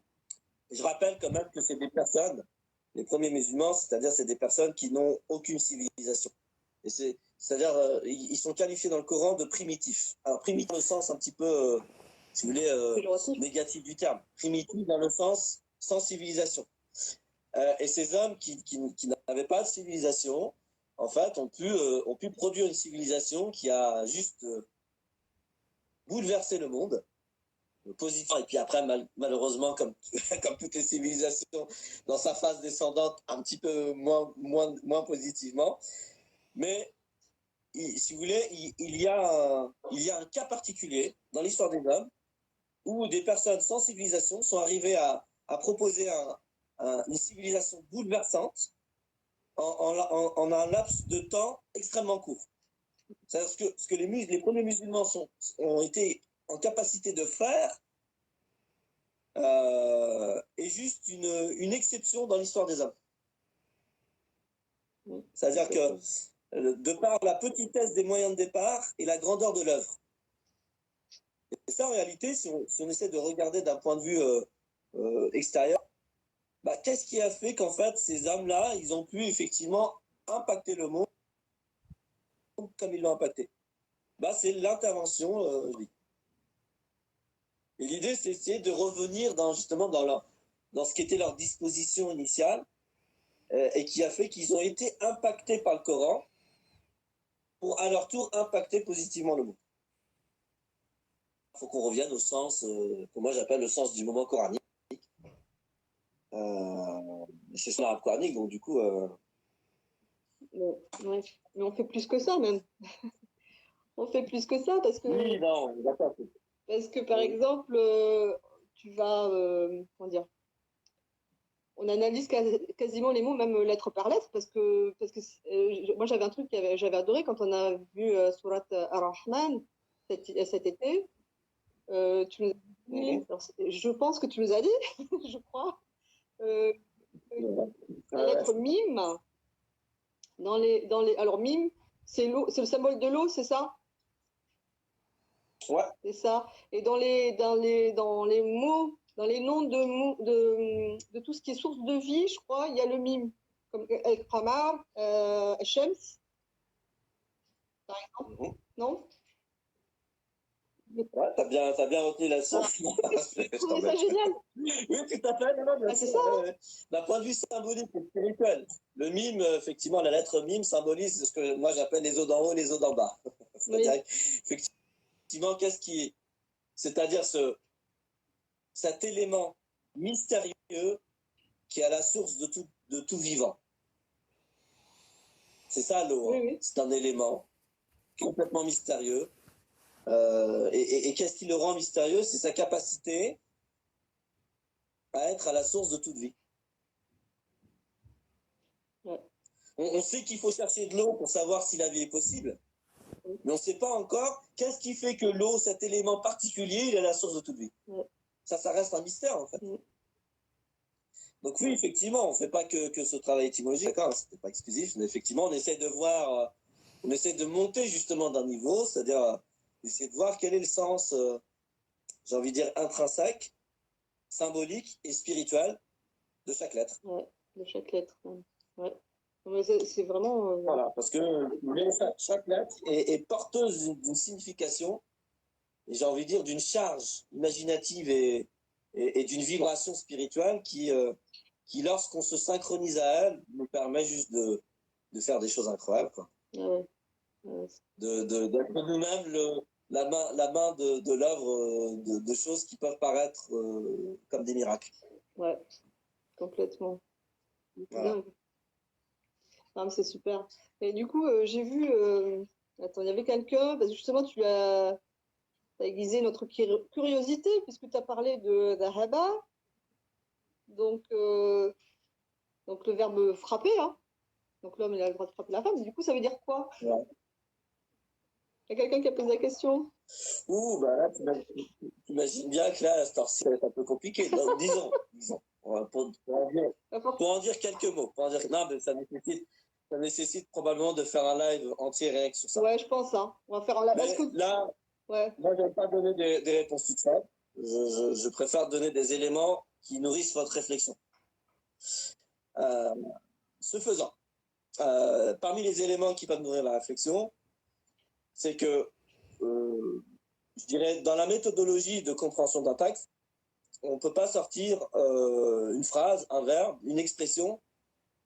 S1: Je rappelle quand même que c'est des personnes, les premiers musulmans, c'est-à-dire c'est des personnes qui n'ont aucune civilisation. Et c'est-à-dire ils sont qualifiés dans le Coran de primitifs. Alors primitif dans le sens un petit peu, si vous voulez, négatif du terme. Primitif dans le sens sans civilisation. Et ces hommes qui n'avaient pas de civilisation, en fait, ont pu produire une civilisation qui a juste bouleversé le monde. Positif. Et puis après, malheureusement, comme toutes les civilisations, dans sa phase descendante, un petit peu moins positivement. Mais si vous voulez, il y a un cas particulier dans l'histoire des hommes où des personnes sans civilisation sont arrivées à proposer une civilisation bouleversante en un laps de temps extrêmement court. C'est-à-dire ce que les premiers musulmans ont été en capacité de faire est juste une exception dans l'histoire des hommes. C'est-à-dire que de par la petitesse des moyens de départ et la grandeur de l'œuvre. Et ça, en réalité, si on essaie de regarder d'un point de vue extérieur, qu'est-ce qui a fait qu'en fait, ces hommes-là, ils ont pu effectivement impacter le monde comme ils l'ont impacté? C'est l'intervention Et l'idée, c'est essayer de revenir justement dans ce qui était leur disposition initiale et qui a fait qu'ils ont été impactés par le Coran pour à leur tour impacter positivement le monde. Il faut qu'on revienne au sens que moi j'appelle le sens du moment coranique. C'est ça l'arabe coranique, donc du coup...
S2: Bon, ouais. Mais on fait plus que ça même. On fait plus que ça parce que...
S1: Oui, non, d'accord.
S2: Parce que par exemple, tu vas... comment dire, on analyse quasiment les mots, même lettre par lettre, parce que moi j'avais un truc que j'avais adoré quand on a vu Surat Ar-Rahman cet été. Tu nous as dit, alors, je pense que tu nous as dit, je crois, la lettre mime, alors mime, c'est l'eau, c'est le symbole de l'eau, c'est ça?
S1: Ouais.
S2: C'est ça. Et dans les mots, dans les noms de tout ce qui est source de vie, je crois, il y a le mime, comme El-Qamar, Shams, par exemple. Non?
S1: Ouais, t'as bien retenu la source.
S2: C'est ça génial.
S1: Oui, tout à fait. Non,
S2: c'est ça.
S1: D'un point de vue symbolique et spirituel, le mime, effectivement, la lettre mime symbolise ce que moi j'appelle les eaux d'en haut et les eaux d'en bas. C'est-à-dire, effectivement, qu'est-ce qui est, c'est-à-dire cet élément mystérieux qui est à la source de tout vivant. C'est ça l'eau.
S2: Oui, oui.
S1: C'est un élément complètement mystérieux. Et qu'est-ce qui le rend mystérieux? C'est sa capacité à être à la source de toute vie.
S2: Ouais.
S1: On sait qu'il faut chercher de l'eau pour savoir si la vie est possible, mais on ne sait pas encore qu'est-ce qui fait que l'eau, cet élément particulier, il est la source de toute vie. Ouais. Ça reste un mystère en fait. Ouais. Donc oui, effectivement, on ne fait pas que ce travail étymologique, d'accord, c'était pas exclusif, mais effectivement, on essaie de voir, on essaie de monter justement d'un niveau, c'est-à-dire essayer de voir quel est le sens, j'ai envie de dire, intrinsèque, symbolique et spirituel de chaque lettre.
S2: Ouais, de chaque lettre. Ouais. Mais c'est vraiment...
S1: Voilà, parce que chaque lettre est porteuse d'une signification, et j'ai envie de dire d'une charge imaginative et d'une vibration spirituelle qui lorsqu'on se synchronise à elle, nous permet juste de faire des choses incroyables. Quoi.
S2: Ah ouais.
S1: D'être nous-mêmes la main de l'œuvre de choses qui peuvent paraître comme des miracles.
S2: Ouais, complètement.
S1: Voilà.
S2: Non, mais c'est super. Et du coup, j'ai vu... Attends, il y avait quelqu'un, parce que justement, tu as aiguisé notre curiosité, puisque tu as parlé d'Ahaba. Donc le verbe frapper, hein. Donc l'homme, il a le droit de frapper la femme. Du coup, ça veut dire quoi? Ouais. Il y a quelqu'un qui a posé la question?
S1: Ouh, bah là, tu imagines bien que là, à cette heure-ci, ça va être un peu compliqué. Donc, disons. Pour en dire quelques mots. Non, mais ça nécessite probablement de faire un live entier rien que sur ça.
S2: Ouais, je pense. Hein. On va faire un live.
S1: Là, ouais. Moi, je ne vais pas donner des réponses toutes faites. Je préfère donner des éléments qui nourrissent votre réflexion. Ce faisant, parmi les éléments qui peuvent nourrir la réflexion, c'est que, je dirais, dans la méthodologie de compréhension d'un texte, on ne peut pas sortir une phrase, un verbe, une expression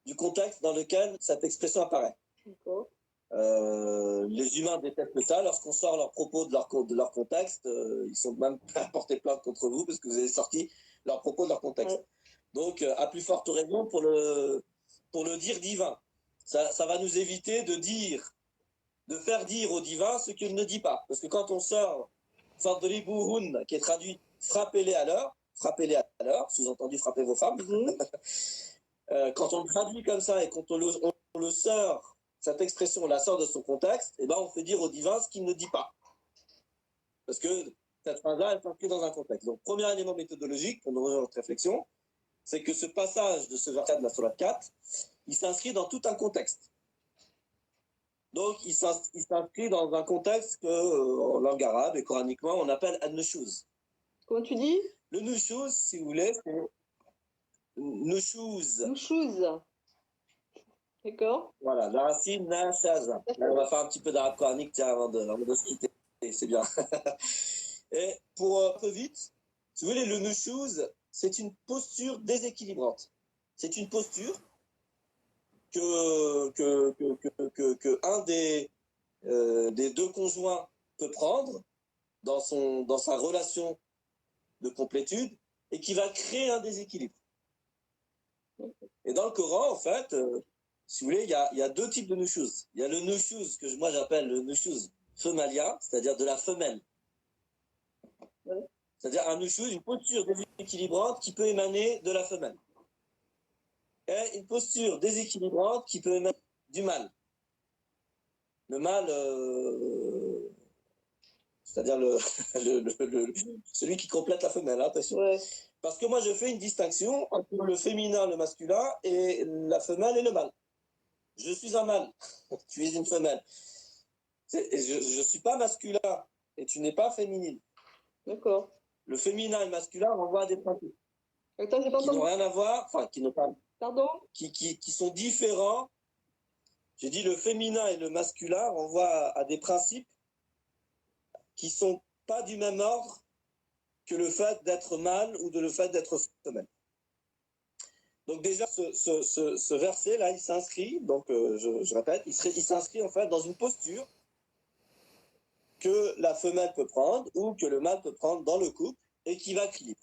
S1: du contexte dans lequel cette expression apparaît. D'accord. Les humains détestent ça. Lorsqu'on sort leurs propos de leur contexte, ils sont même à porter plainte contre vous parce que vous avez sorti leurs propos de leur contexte. Ouais. Donc, à plus forte raison pour le dire divin. Ça va nous éviter de faire dire au divin ce qu'il ne dit pas. Parce que quand on sort Fadribuhun, qui est traduit frappez-les à l'heure, sous-entendu frappez vos femmes. Quand on le traduit comme ça et quand on le sort, cette expression, on la sort de son contexte, et ben on fait dire au divin ce qu'il ne dit pas. Parce que cette phrase-là, elle s'inscrit dans un contexte. Donc, premier élément méthodologique pour nourrir notre réflexion, c'est que ce passage de ce verset de la Sourate 4, il s'inscrit dans tout un contexte. Donc, il s'inscrit dans un contexte que, en langue arabe et coraniquement, on appelle an-nushuz.
S2: Comment tu dis?
S1: Le nushuz, si vous voulez, c'est nushuz.
S2: Nushuz. D'accord.
S1: Voilà, la racine nashaza. On va faire un petit peu d'arabe coranique avant de se quitter. C'est bien. Et pour un peu vite, Si vous voulez, le nushuz, c'est une posture déséquilibrante. C'est une posture que un des deux conjoints peut prendre dans sa relation de complétude et qui va créer un déséquilibre. Et dans le Coran, en fait, si vous voulez, il y a deux types de nushuz. Il y a le nushuz que moi j'appelle le nushuz femalien, c'est-à-dire de la femelle. C'est-à-dire un nushuz, une posture déséquilibrante qui peut émaner de la femelle. Et une posture déséquilibrante qui peut émaner du mâle. Le mâle, c'est-à-dire celui qui complète la femelle, hein, attention.
S2: Ouais.
S1: Parce que moi, je fais une distinction entre le féminin, le masculin, et la femelle et le mâle. Je suis un mâle, tu es une femelle. Je ne suis pas masculin, et tu n'es pas féminine.
S2: D'accord.
S1: Le féminin et le masculin renvoient à des principes
S2: Attends, j'ai pas
S1: qui n'ont
S2: entendu.
S1: rien à voir, enfin, qui n'ont pas...
S2: Pardon?
S1: Qui sont différents. J'ai dit le féminin et le masculin renvoient à des principes qui ne sont pas du même ordre que le fait d'être mâle ou de le fait d'être femelle. Donc déjà, ce verset-là, il s'inscrit, donc je répète, il s'inscrit en fait dans une posture que la femelle peut prendre ou que le mâle peut prendre dans le couple et qui va équilibrer.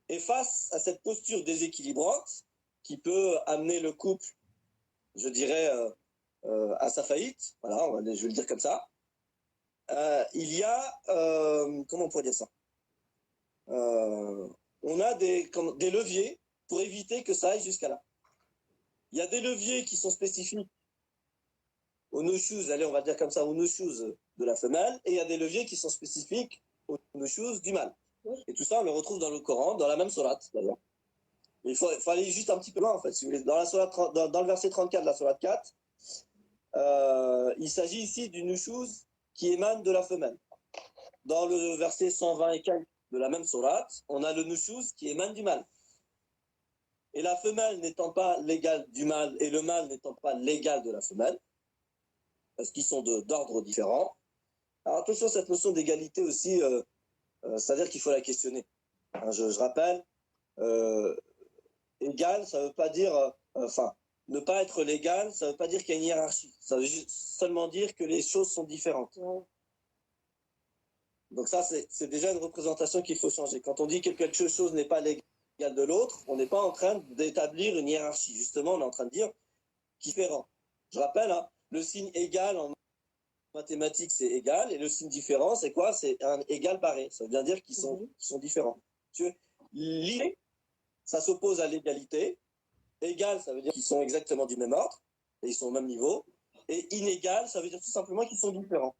S1: Et face à cette posture déséquilibrante qui peut amener le couple, je dirais, à sa faillite, voilà, je vais le dire comme ça, il y a, comment on pourrait dire ça, on a des leviers pour éviter que ça aille jusqu'à là. Il y a des leviers qui sont spécifiques au nushuz, allez, on va dire comme ça, au nushuz de la femelle, et il y a des leviers qui sont spécifiques au nushuz du mâle. Et tout ça, on le retrouve dans le Coran, dans la même sourate, d'ailleurs. Mais il faut aller juste un petit peu loin, en fait, si vous voulez. Dans le verset 34 de la sourate 4, il s'agit ici du nushuz qui émane de la femelle. Dans le verset 120 et quelques de la même sourate, on a le nushuz qui émane du mâle. Et la femelle n'étant pas l'égale du mâle et le mâle n'étant pas l'égal de la femelle, parce qu'ils sont d'ordre différent. Alors attention, cette notion d'égalité aussi, c'est-à-dire qu'il faut la questionner. Hein, je rappelle, égal, ça ne veut pas dire, ne pas être l'égal, ça ne veut pas dire qu'il y a une hiérarchie. Ça veut seulement dire que les choses sont différentes. Donc ça, c'est déjà une représentation qu'il faut changer. Quand on dit que quelque chose n'est pas l'égal de l'autre, on n'est pas en train d'établir une hiérarchie. Justement, on est en train de dire différent. Je rappelle, hein, le signe égal en mathématiques, c'est égal, et le signe différent, c'est quoi? C'est un égal barré. Ça veut bien dire qu'ils sont différents. L'idée, ça s'oppose à l'égalité. Égal, ça veut dire qu'ils sont exactement du même ordre, et ils sont au même niveau. Et inégal, ça veut dire tout simplement qu'ils sont différents.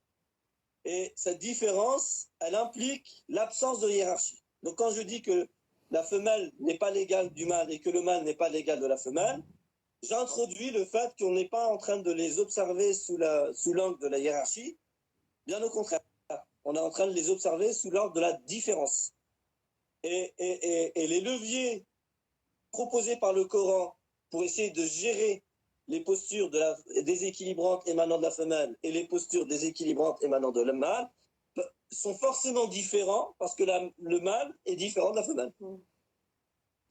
S1: Et cette différence, elle implique l'absence de hiérarchie. Donc quand je dis que la femelle n'est pas l'égale du mâle et que le mâle n'est pas l'égal de la femelle, j'introduis le fait qu'on n'est pas en train de les observer sous l'angle de la hiérarchie. Bien au contraire, on est en train de les observer sous l'angle de la différence. Et les leviers proposés par le Coran pour essayer de gérer les postures déséquilibrantes émanant de la femelle et les postures déséquilibrantes émanant de le mâle sont forcément différents parce que le mâle est différent de la femelle.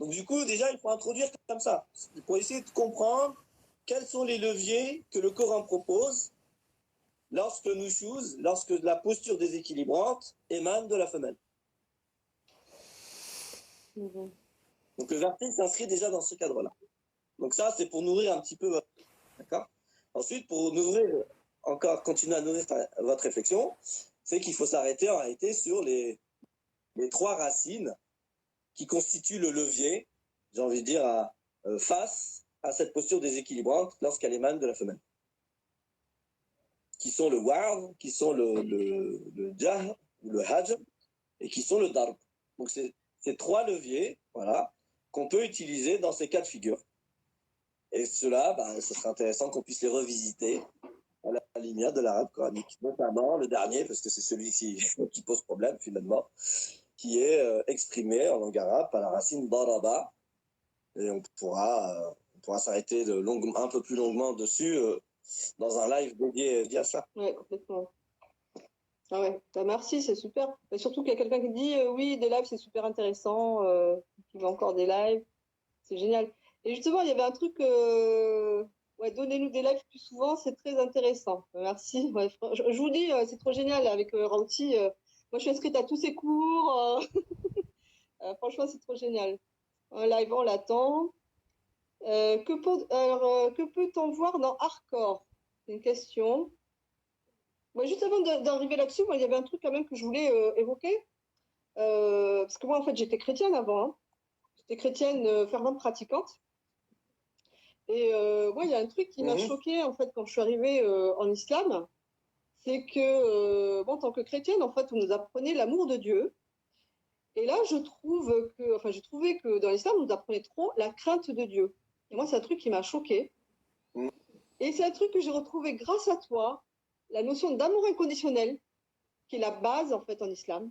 S1: Donc du coup, déjà, il faut introduire comme ça, pour essayer de comprendre quels sont les leviers que le Coran propose lorsque la posture déséquilibrante émane de la femelle. Donc le verset s'inscrit déjà dans ce cadre-là. Donc ça, c'est pour nourrir un petit peu, d'accord ? Ensuite, pour continuer à nourrir votre réflexion, c'est qu'il faut s'arrêter en réalité sur les trois racines qui constituent le levier, j'ai envie de dire, face à cette posture déséquilibrante lorsqu'elle émane de la femelle. Qui sont le ward, qui sont le jahr, ou le hajj, et qui sont le darb. Donc c'est ces trois leviers, voilà, qu'on peut utiliser dans ces cas de figure. Et cela, ce serait intéressant qu'on puisse les revisiter à la lumière de l'arabe coranique, notamment le dernier, parce que c'est celui qui pose problème finalement, qui est exprimé en langue arabe par la racine daraba, et on pourra s'arrêter un peu plus longuement dessus dans un live dédié à ça.
S2: Oui, complètement. Ah ouais, bah, merci, c'est super. Et surtout qu'il y a quelqu'un qui dit oui, des lives, c'est super intéressant, qui veut encore des lives, c'est génial. Et justement, il y avait un truc, ouais, donnez-nous des lives plus souvent, c'est très intéressant. Merci. Ouais, je vous dis, c'est trop génial avec Rauti. Moi, je suis inscrite à tous ses cours. Franchement, c'est trop génial. Un live, on l'attend. Que peut-on voir dans Hardcore? C'est une question. Moi, juste avant d'arriver là-dessus, moi, il y avait un truc quand même que je voulais évoquer. Parce que moi, en fait, j'étais chrétienne avant. Hein. J'étais chrétienne fervente pratiquante. Et moi, il y a un truc qui m'a choquée, en fait, quand je suis arrivée en islam. C'est que, bon, en tant que chrétienne, en fait, on nous apprenait l'amour de Dieu. Et là, j'ai trouvé que dans l'islam, on nous apprenait trop la crainte de Dieu. Et moi, c'est un truc qui m'a choquée. Et c'est un truc que j'ai retrouvé grâce à toi, la notion d'amour inconditionnel, qui est la base, en fait, en islam.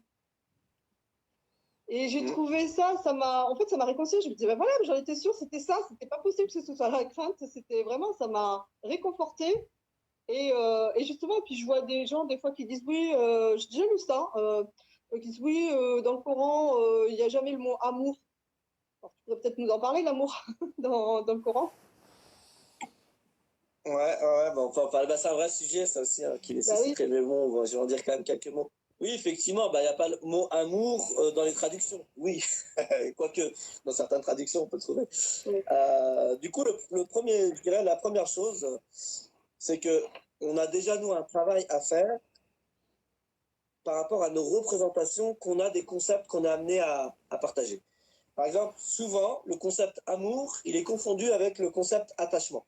S2: Et j'ai trouvé ça, en fait, ça m'a réconcilié. Je me disais, ben voilà, j'en étais sûre, c'était ça, c'était pas possible que ce soit la crainte, c'était vraiment, ça m'a réconfortée. Et justement, puis je vois des gens, des fois, qui disent, oui, j'ai déjà lu ça, qui disent, oui, dans le Coran, il n'y a jamais le mot amour. Alors, tu pourrais peut-être nous en parler, l'amour, dans le Coran.
S1: Ouais, bon, enfin, bah, c'est un vrai sujet, ça aussi, hein, qui
S2: Bah oui.
S1: nécessiterait, mais bon, je vais en dire quand même quelques mots. Oui, effectivement, bah, il n'y a pas le mot amour dans les traductions. Oui, quoique, dans certaines traductions, on peut le trouver.
S2: Oui.
S1: Du coup, je dirais, la première chose, c'est que on a déjà, nous, un travail à faire par rapport à nos représentations qu'on a des concepts qu'on a amenés à partager. Par exemple, souvent, le concept amour, il est confondu avec le concept attachement,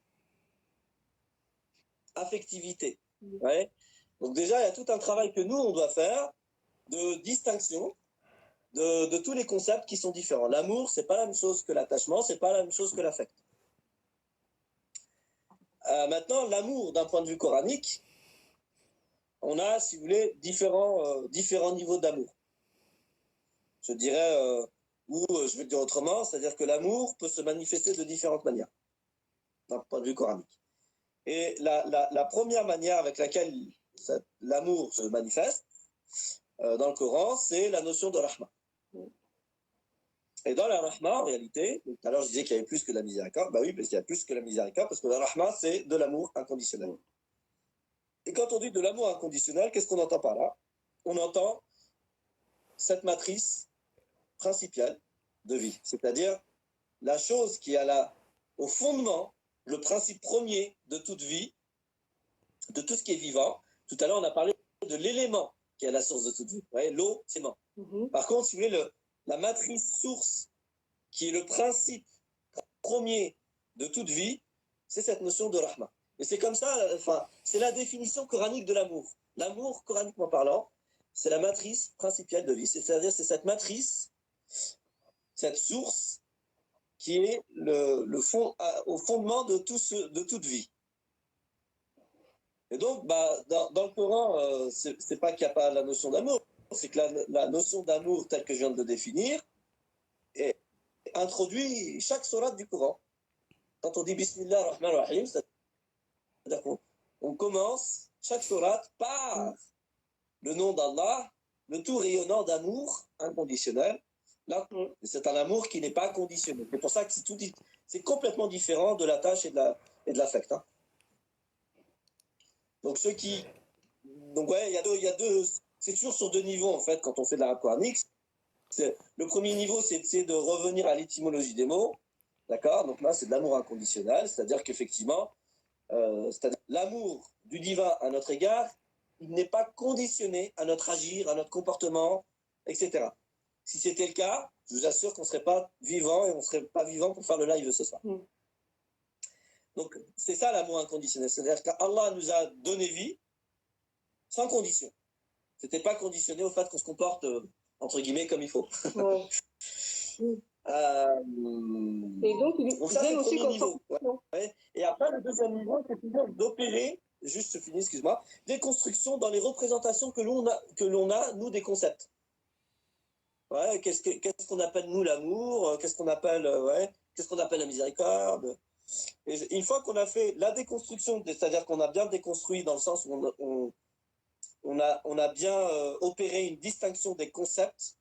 S1: affectivité. Ouais. Donc déjà, il y a tout un travail que nous, on doit faire de distinction de tous les concepts qui sont différents. L'amour, c'est pas la même chose que l'attachement, c'est pas la même chose que l'affect. Maintenant, l'amour, d'un point de vue coranique, on a, si vous voulez, différents niveaux d'amour. Je dirais, je vais le dire autrement, c'est-à-dire que l'amour peut se manifester de différentes manières, d'un point de vue coranique. Et la première manière avec laquelle l'amour se manifeste dans le Coran, c'est la notion de rahma. Et dans la rahma, en réalité, tout à l'heure je disais qu'il y avait plus que la miséricorde, bah oui, parce qu'il y a plus que la miséricorde, parce que la rahma, c'est de l'amour inconditionnel. Et quand on dit de l'amour inconditionnel, qu'est-ce qu'on entend par là? On entend cette matrice principale de vie, c'est-à-dire la chose qui a là, au fondement, le principe premier de toute vie, de tout ce qui est vivant. Tout à l'heure, on a parlé de l'élément qui est la source de toute vie. Vous voyez, l'eau, c'est mort. Par contre, si vous voulez, la matrice source, qui est le principe premier de toute vie, c'est cette notion de rahma. Et c'est comme ça, enfin, c'est la définition coranique de l'amour. L'amour, coraniquement parlant, c'est la matrice principale de vie. C'est-à-dire, c'est cette matrice, cette source, qui est au fondement de toute vie. Et donc, bah, dans le Coran, c'est pas qu'il n'y a pas la notion d'amour, c'est que la notion d'amour telle que je viens de le définir est introduite chaque sourate du Coran. Quand on dit Bismillah ar-Rahman ar-Rahim, c'est-à-dire qu'on commence chaque sourate par le nom d'Allah, le tout rayonnant d'amour inconditionnel. Là, c'est un amour qui n'est pas conditionnel. C'est pour ça que c'est complètement différent de la tâche et de l'affect. Hein. Donc ouais, il y a deux, c'est toujours sur deux niveaux en fait quand on fait de l'arabe coranique. Le premier niveau, c'est de revenir à l'étymologie des mots, d'accord. Donc là, c'est de l'amour inconditionnel, c'est-à-dire qu'effectivement, l'amour du divin à notre égard, il n'est pas conditionné à notre agir, à notre comportement, etc. Si c'était le cas, je vous assure qu'on ne serait pas vivant et on ne serait pas vivant pour faire le live ce soir. Donc c'est ça l'amour inconditionnel, c'est-à-dire qu'Allah nous a donné vie sans condition. C'était pas conditionné au fait qu'on se comporte entre guillemets comme il faut.
S2: Ouais. Et donc,
S1: donc ça c'est le premier niveau. Ouais. Et après le deuxième niveau, c'est toujours d'opérer, juste je finis, excuse-moi, des constructions dans les représentations que l'on a nous des concepts. Ouais, qu'est-ce qu'on appelle nous l'amour, qu'est-ce qu'on appelle la miséricorde. Et une fois qu'on a fait la déconstruction, c'est-à-dire qu'on a bien déconstruit dans le sens où on a bien opéré une distinction des concepts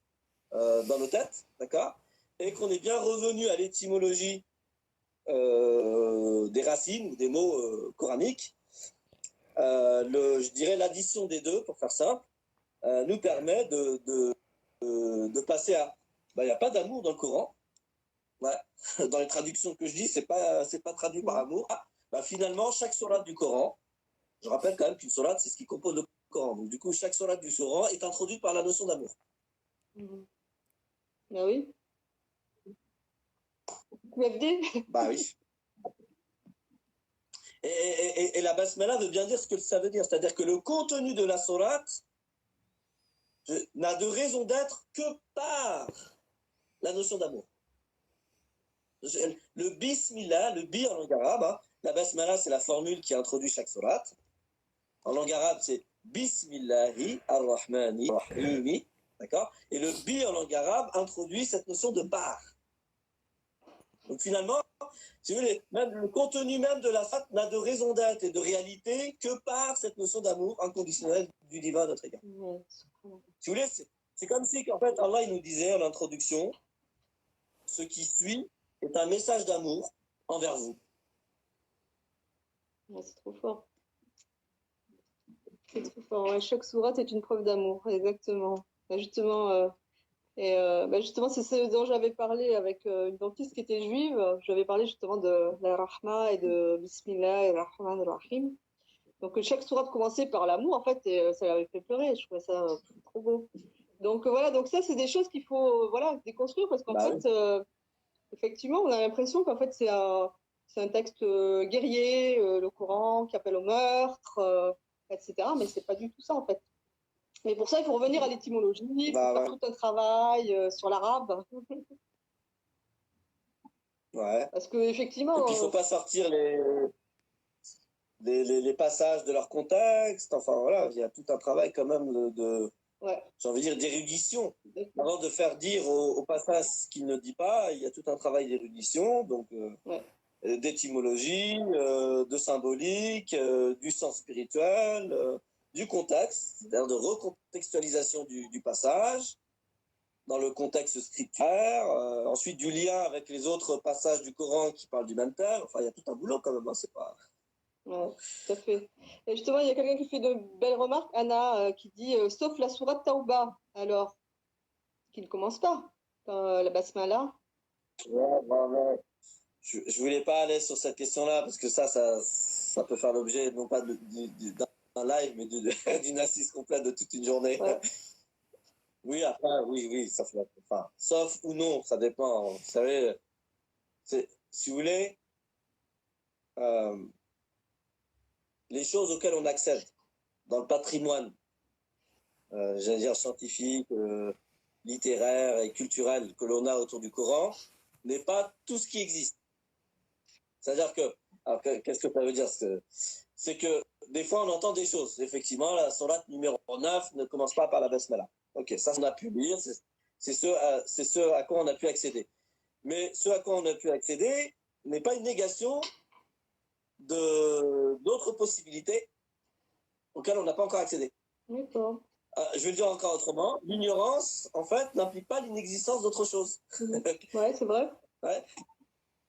S1: dans nos têtes, d'accord, et qu'on est bien revenu à l'étymologie des racines ou des mots coraniques, je dirais l'addition des deux, pour faire simple, nous permet de passer à... Il n'y a pas d'amour dans le Coran. Ouais. Dans les traductions que je dis, c'est pas traduit par amour. Finalement, chaque sourate du Coran, je rappelle quand même qu'une sourate, c'est ce qui compose le Coran. Donc, du coup, chaque sourate du Coran est introduite par la notion d'amour.
S2: Ah oui.
S1: Bah oui. Et la basmala veut bien dire ce que ça veut dire. C'est-à-dire que le contenu de la sourate n'a de raison d'être que par la notion d'amour. Le bismillah, le bi en langue arabe, la basmala, c'est la formule qui introduit chaque sourate. En langue arabe, c'est Bismillahi ar-Rahmani ar-Rahimi. D'accord. Et le bi en langue arabe introduit cette notion de bar. Donc finalement, si vous voulez, même le contenu même de la sourate n'a de raison d'être et de réalité que par cette notion d'amour inconditionnel du divin à notre égard. Si vous voulez, c'est comme si en fait Allah il nous disait en introduction, ce qui suit est un message d'amour envers vous.
S2: C'est trop fort. C'est trop fort. Ouais, chaque sourate est une preuve d'amour, exactement. Justement, justement, c'est ce dont j'avais parlé avec une dentiste qui était juive. J'avais parlé justement de la Rahma et de Bismillah et Rahman et Rahim. Donc chaque sourate commençait par l'amour, en fait, et ça l'avait fait pleurer. Je trouvais ça trop beau. Donc voilà, donc ça, c'est des choses qu'il faut déconstruire parce qu'en fait, effectivement, on a l'impression qu'en fait, c'est un texte guerrier, le Coran, qui appelle au meurtre, etc. Mais c'est pas du tout ça, en fait. Mais pour ça, il faut revenir à l'étymologie, il faut faire tout un travail sur l'arabe.
S1: Ouais.
S2: Parce qu'effectivement...
S1: Et puis, il ne faut pas sortir les passages de leur contexte. Enfin, voilà, il y a tout un travail quand même j'ai envie de dire, d'érudition. Avant de faire dire au passage ce qu'il ne dit pas, il y a tout un travail d'érudition, donc d'étymologie, de symbolique, du sens spirituel, du contexte, c'est-à-dire de recontextualisation du passage dans le contexte scripturaire, ensuite du lien avec les autres passages du Coran qui parlent du même thème. Enfin, il y a tout un boulot quand même, c'est pas...
S2: Ouais, tout à fait. Et justement, il y a quelqu'un qui fait de belles remarques, Anna, qui dit sauf la sourate Tauba, alors, qui ne commence pas, la basmala.
S1: Ouais. Je voulais pas aller sur cette question-là parce que ça peut faire l'objet non pas d'un live, mais d'une assise complète de toute une journée.
S2: Ouais.
S1: Oui, après, oui, sauf ou non, ça dépend. Vous savez, si vous voulez, les choses auxquelles on accède dans le patrimoine, j'allais dire scientifique, littéraire et culturel que l'on a autour du Coran, n'est pas tout ce qui existe. C'est-à-dire que, qu'est-ce que ça veut dire? C'est que des fois on entend des choses. Effectivement, la sourate numéro 9 ne commence pas par la basmala. Ok, ça on a pu lire, c'est ce à quoi on a pu accéder. Mais ce à quoi on a pu accéder n'est pas une négation d'autres possibilités auxquelles on n'a pas encore accédé.
S2: D'accord.
S1: Je vais le dire encore autrement. L'ignorance, en fait, n'implique pas l'inexistence d'autre chose.
S2: Ouais, c'est vrai.
S1: Ouais.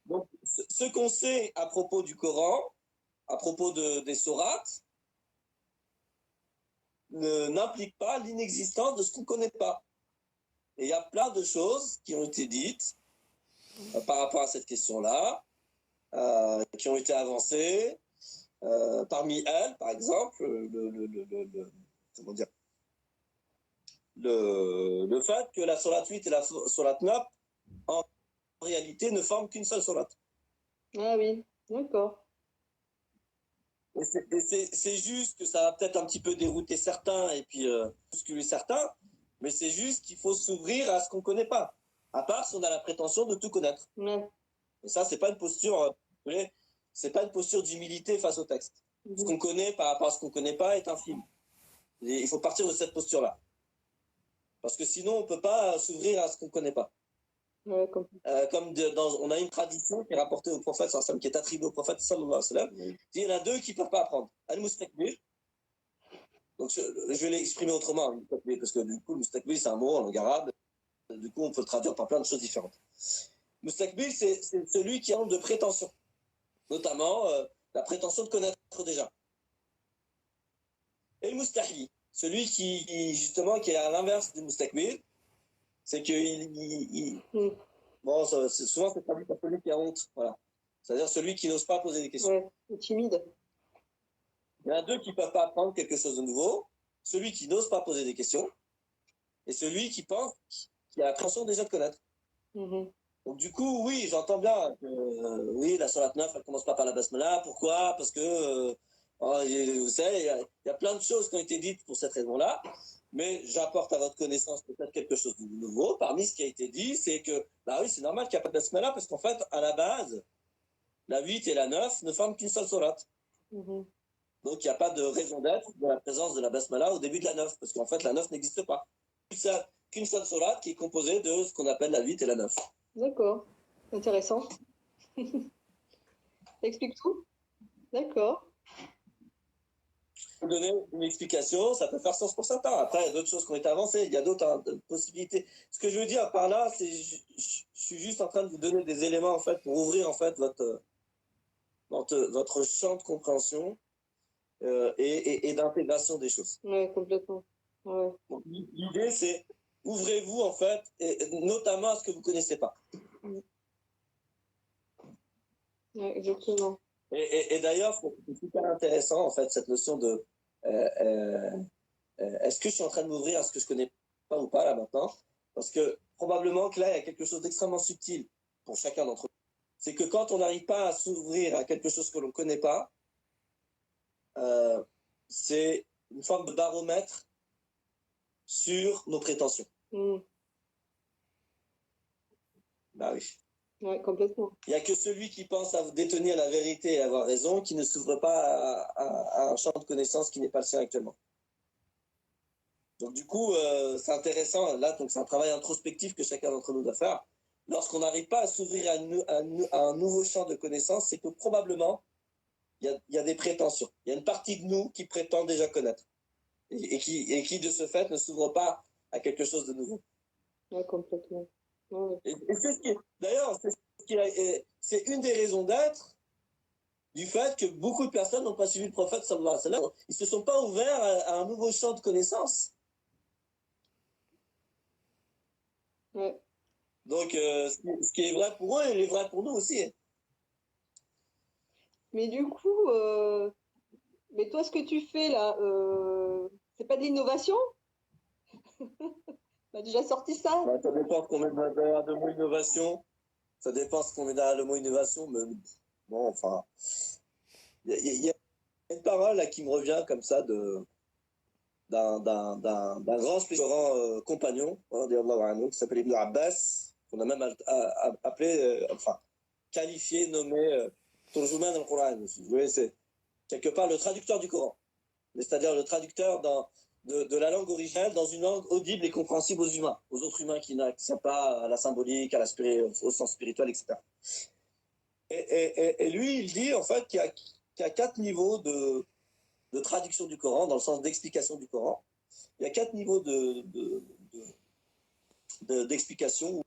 S1: Donc, ce qu'on sait à propos du Coran, à propos des sourates, n'implique pas l'inexistence de ce qu'on ne connaît pas. Et il y a plein de choses qui ont été dites par rapport à cette question-là, qui ont été avancées. Parmi elles, par exemple, le fait que la sourate 8 et la sourate 9, en réalité, ne forment qu'une seule sourate.
S2: Ah oui, d'accord.
S1: C'est juste que ça va peut-être un petit peu dérouter certains et puis bousculer certains, mais c'est juste qu'il faut s'ouvrir à ce qu'on ne connaît pas, à part si on a la prétention de tout connaître.
S2: Ouais.
S1: Et ça, c'est pas une posture, vous voyez, c'est pas une posture d'humilité face au texte. Ce qu'on connaît par rapport à ce qu'on ne connaît pas est infime. Et il faut partir de cette posture-là. Parce que sinon, on ne peut pas s'ouvrir à ce qu'on ne connaît pas.
S2: Ouais,
S1: on a une tradition qui est rapportée au prophète, qui est attribuée au prophète, sallallahu alayhi wa sallam. Il y en a deux qui ne peuvent pas apprendre. Al-Mustakbir, Donc, je vais l'exprimer autrement, parce que du coup, le mustakbil, c'est un mot en langue arabe. Du coup, on peut le traduire par plein de choses différentes. Mustakbil, c'est celui qui a de prétention, notamment la prétention de connaître déjà. Et le mustahi, celui justement, qui est à l'inverse du mustakbil, c'est que bon, souvent, c'est traduit par celui qui a honte. Voilà. C'est-à-dire celui qui n'ose pas poser des questions.
S2: Ouais, timide.
S1: Il y en a deux qui ne peuvent pas apprendre quelque chose de nouveau. Celui qui n'ose pas poser des questions et celui qui pense, qui a l'impression déjà de connaître. Donc du coup, oui, j'entends bien que oui, la Sourate 9, elle commence pas par la basmala. Pourquoi? Parce que, vous savez, il y a plein de choses qui ont été dites pour cette raison-là. Mais j'apporte à votre connaissance peut-être quelque chose de nouveau. Parmi ce qui a été dit, c'est que, bah oui, c'est normal qu'il n'y a pas de basmala, parce qu'en fait, à la base, la 8 et la 9 ne forment qu'une seule sourate. Donc, il n'y a pas de raison d'être de la présence de la basmala au début de la 9, parce qu'en fait, la 9 n'existe pas. Qu'une seule sourate qui est composée de ce qu'on appelle la 8 et la 9.
S2: D'accord. Intéressant. Explique tout. D'accord.
S1: Pour donner une explication, ça peut faire sens pour certains. Après, il y a d'autres choses qui ont été avancées, il y a d'autres possibilités. Ce que je veux dire par là, c'est je suis juste en train de vous donner des éléments en fait pour ouvrir en fait votre champ de compréhension et d'intégration des choses.
S2: Oui, complètement. Ouais.
S1: L'idée, c'est ouvrez-vous en fait, et notamment à ce que vous ne connaissez pas.
S2: Ouais, exactement.
S1: Et d'ailleurs, c'est super intéressant en fait cette notion de est-ce que je suis en train de m'ouvrir à ce que je connais pas ou pas là maintenant? Parce que probablement que là, il y a quelque chose d'extrêmement subtil pour chacun d'entre nous. C'est que quand on n'arrive pas à s'ouvrir à quelque chose que l'on ne connaît pas, c'est une forme de baromètre sur nos prétentions. Bah oui.
S2: Oui, complètement.
S1: Il n'y a que celui qui pense à détenir la vérité et avoir raison qui ne s'ouvre pas à un champ de connaissances qui n'est pas le sien actuellement. Donc du coup, c'est intéressant, là, donc c'est un travail introspectif que chacun d'entre nous doit faire. Lorsqu'on n'arrive pas à s'ouvrir à un nouveau champ de connaissances, c'est que probablement, il y a des prétentions. Il y a une partie de nous qui prétend déjà connaître et qui, de ce fait, ne s'ouvre pas à quelque chose de nouveau.
S2: Oui, complètement. Ouais.
S1: Et c'est ce qui, d'ailleurs, c'est une des raisons d'être du fait que beaucoup de personnes n'ont pas suivi le prophète sallallahu alayhi wa sallam. Ils ne se sont pas ouverts à un nouveau champ de connaissances.
S2: Ouais.
S1: Donc, ce qui est vrai pour eux, il est vrai pour nous aussi.
S2: Mais du coup, mais toi, ce que tu fais là, c'est pas de l'innovation? Tu as déjà sorti ça?
S1: Bah, ça dépend ce qu'on met derrière le mot innovation. Ça dépend ce qu'on met derrière le mot innovation. Mais bon, enfin, il y a une parole là qui me revient comme ça d'un grand spécialiste compagnon, qui s'appelle Ibn Abbas, qu'on a même appelé, enfin, qualifié, nommé Turjuman al-Qur'an. Vous voyez, c'est quelque part le traducteur du Coran. C'est-à-dire le traducteur de la langue originale dans une langue audible et compréhensible aux humains, aux autres humains qui n'accèdent pas à la symbolique, au sens spirituel, etc. Et lui, il dit en fait qu'il y a 4 niveaux de traduction du Coran, dans le sens d'explication du Coran. Il y a 4 niveaux d'explication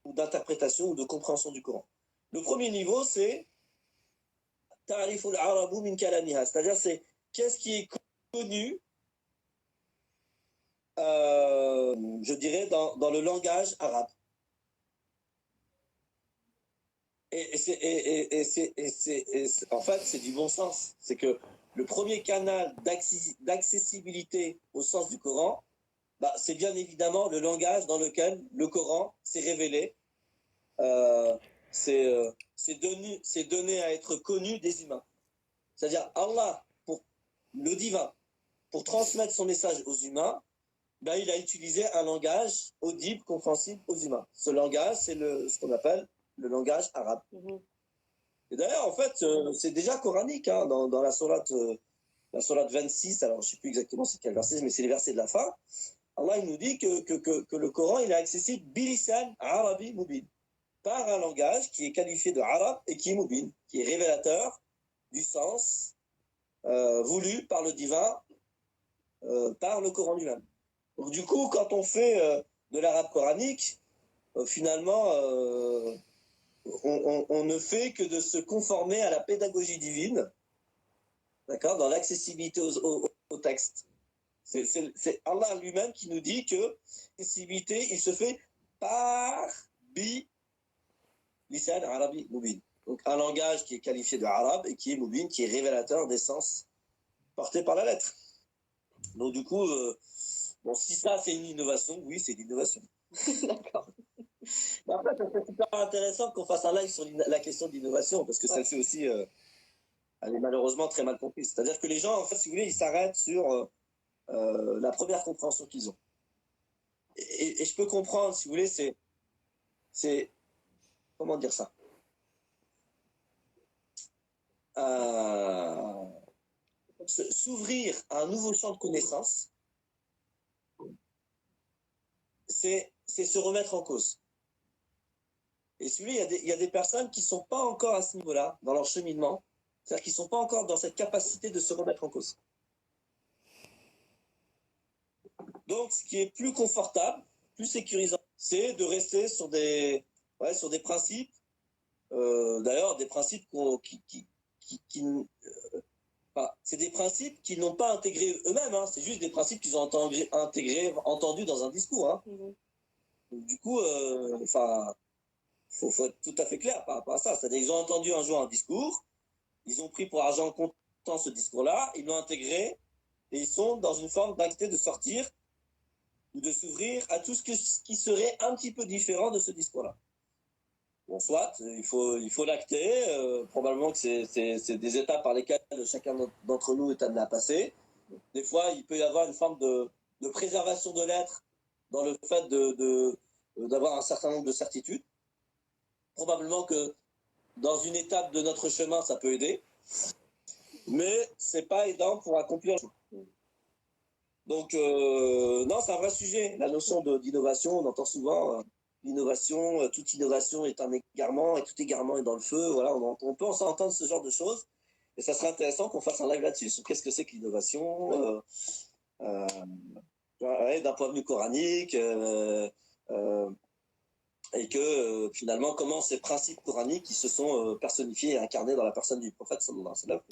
S1: ou d'interprétation ou de compréhension du Coran. Le premier niveau, c'est Ta'riful Arabu min kalamiha, c'est-à-dire c'est qu'est-ce qui est connu, je dirais, dans le langage arabe. En fait, c'est du bon sens. C'est que le premier canal d'accessibilité au sens du Coran, bah, c'est bien évidemment le langage dans lequel le Coran s'est révélé. C'est donné à être connu des humains. C'est-à-dire Allah, pour le divin, pour transmettre son message aux humains, ben, il a utilisé un langage audible, compréhensible aux humains. Ce langage, c'est ce qu'on appelle le langage arabe. Et d'ailleurs, en fait, c'est déjà coranique, hein, dans la sourate 26, alors je ne sais plus exactement c'est quel verset, mais c'est les versets de la fin. Allah il nous dit que le Coran il est accessible bilisan arabi mubin, par un langage qui est qualifié de arabe et qui est mubin, qui est révélateur du sens voulu par le divin par le Coran lui-même. Donc du coup, quand on fait de l'arabe coranique, finalement, on ne fait que de se conformer à la pédagogie divine, d'accord, dans l'accessibilité au texte. C'est Allah lui-même qui nous dit que l'accessibilité, il se fait par lisan arabi mubin. Donc un langage qui est qualifié de arabe et qui est mubin, qui est révélateur des sens portés par la lettre. Donc du coup, bon, si ça c'est une innovation, oui, c'est une innovation.
S2: D'accord.
S1: En fait, c'est super intéressant qu'on fasse un live sur la question de l'innovation, parce que celle-ci aussi, elle est malheureusement très mal comprise. C'est-à-dire que les gens, en fait, si vous voulez, ils s'arrêtent sur la première compréhension qu'ils ont. Et je peux comprendre, si vous voulez, c'est comment dire ça, s'ouvrir à un nouveau champ de connaissances, c'est se remettre en cause. Et si vous voulez, il y a des personnes qui ne sont pas encore à ce niveau-là, dans leur cheminement, c'est-à-dire qu'ils ne sont pas encore dans cette capacité de se remettre en cause. Donc, ce qui est plus confortable, plus sécurisant, c'est de rester sur des principes, d'ailleurs, des principes c'est des principes qu'ils n'ont pas intégrés eux-mêmes, hein, c'est juste des principes qu'ils ont entendus dans un discours. Hein. Donc, du coup, faut être tout à fait clair par rapport à ça. C'est-à-dire qu'ils ont entendu un jour un discours, ils ont pris pour argent comptant ce discours-là, ils l'ont intégré, et ils sont dans une forme d'inquiétude de sortir ou de s'ouvrir à tout ce qui serait un petit peu différent de ce discours-là. Bon, soit, il faut l'acter, probablement que c'est des étapes par lesquelles chacun d'entre nous est amené à passer. Des fois, il peut y avoir une forme de préservation de l'être dans le fait d'avoir un certain nombre de certitudes. Probablement que dans une étape de notre chemin, ça peut aider, mais c'est pas aidant pour accomplir le chemin. Donc, non, c'est un vrai sujet. La notion d'innovation, on entend souvent l'innovation, toute innovation est un égarement, et tout égarement est dans le feu. Voilà, on peut entendre ce genre de choses. Et ça serait intéressant qu'on fasse un live là-dessus, sur qu'est-ce que c'est que l'innovation, d'un point de vue coranique, et que finalement, comment ces principes coraniques qui se sont personnifiés et incarnés dans la personne du prophète, sallallahu alayhi wa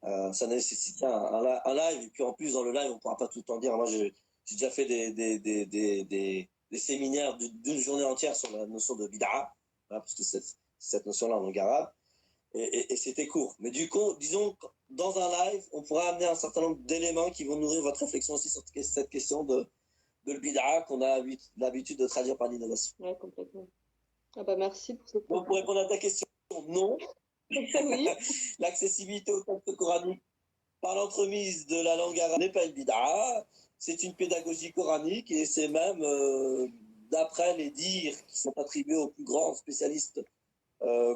S1: sallam. Ça nécessite un live, et puis en plus dans le live on ne pourra pas tout le temps dire. Moi j'ai déjà fait des séminaires d'une journée entière sur la notion de bid'a, hein, parce que cette notion-là en langue arabe, et c'était court. Mais du coup, disons, dans un live, on pourra amener un certain nombre d'éléments qui vont nourrir votre réflexion aussi sur cette question de le bid'a qu'on a l'habitude de traduire par l'innovation.
S2: Oui, complètement. Ah bah merci pour cette
S1: Donc pour répondre à ta question, non.
S2: Oui.
S1: L'accessibilité au texte coranique par l'entremise de la langue arabe n'est pas une bid'a, c'est une pédagogie coranique, et c'est même, d'après les dires qui sont attribués aux plus grands spécialistes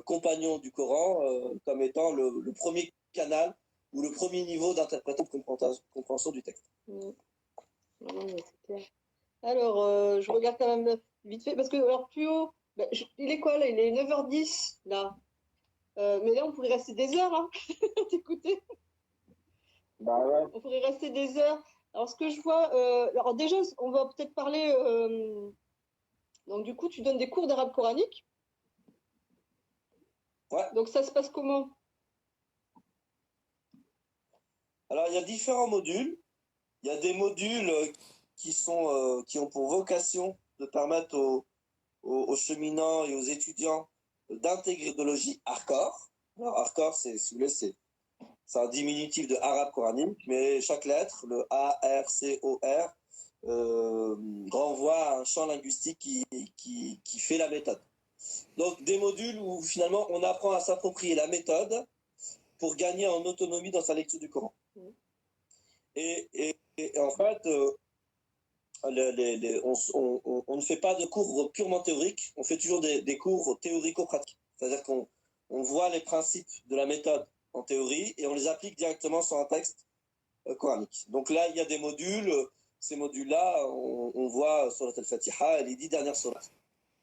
S1: compagnons du Coran, comme étant le premier canal ou le premier niveau d'interprétation de compréhension du texte.
S2: Non, c'est clair. Alors, je regarde quand même vite fait, parce que alors plus haut, il est quoi là? Il est 9h10 là. Mais là, on pourrait rester des heures, hein, t'écouter.
S1: Bah ouais.
S2: On pourrait rester des heures. Alors, ce que je vois, alors déjà, on va peut-être parler. Donc, du coup, tu donnes des cours d'arabe coranique.
S1: Ouais.
S2: Donc, ça se passe comment?
S1: Alors, il y a différents modules. Il y a des modules qui ont pour vocation de permettre aux cheminants et aux étudiants d'intégrer l'idéologie hardcore. Alors, hardcore, si vous voulez, c'est un diminutif de arabe coranique, mais chaque lettre, le A, R, C, O, R, renvoie à un champ linguistique qui fait la méthode. Donc, des modules où finalement on apprend à s'approprier la méthode pour gagner en autonomie dans sa lecture du Coran. Et en fait, on ne fait pas de cours purement théoriques, on fait toujours des cours théorico-pratiques. C'est-à-dire qu'on voit les principes de la méthode en théorie et on les applique directement sur un texte coranique. Donc là, il y a des modules. Ces modules-là, on voit Surat al-Fatiha et les 10 dernières sourates.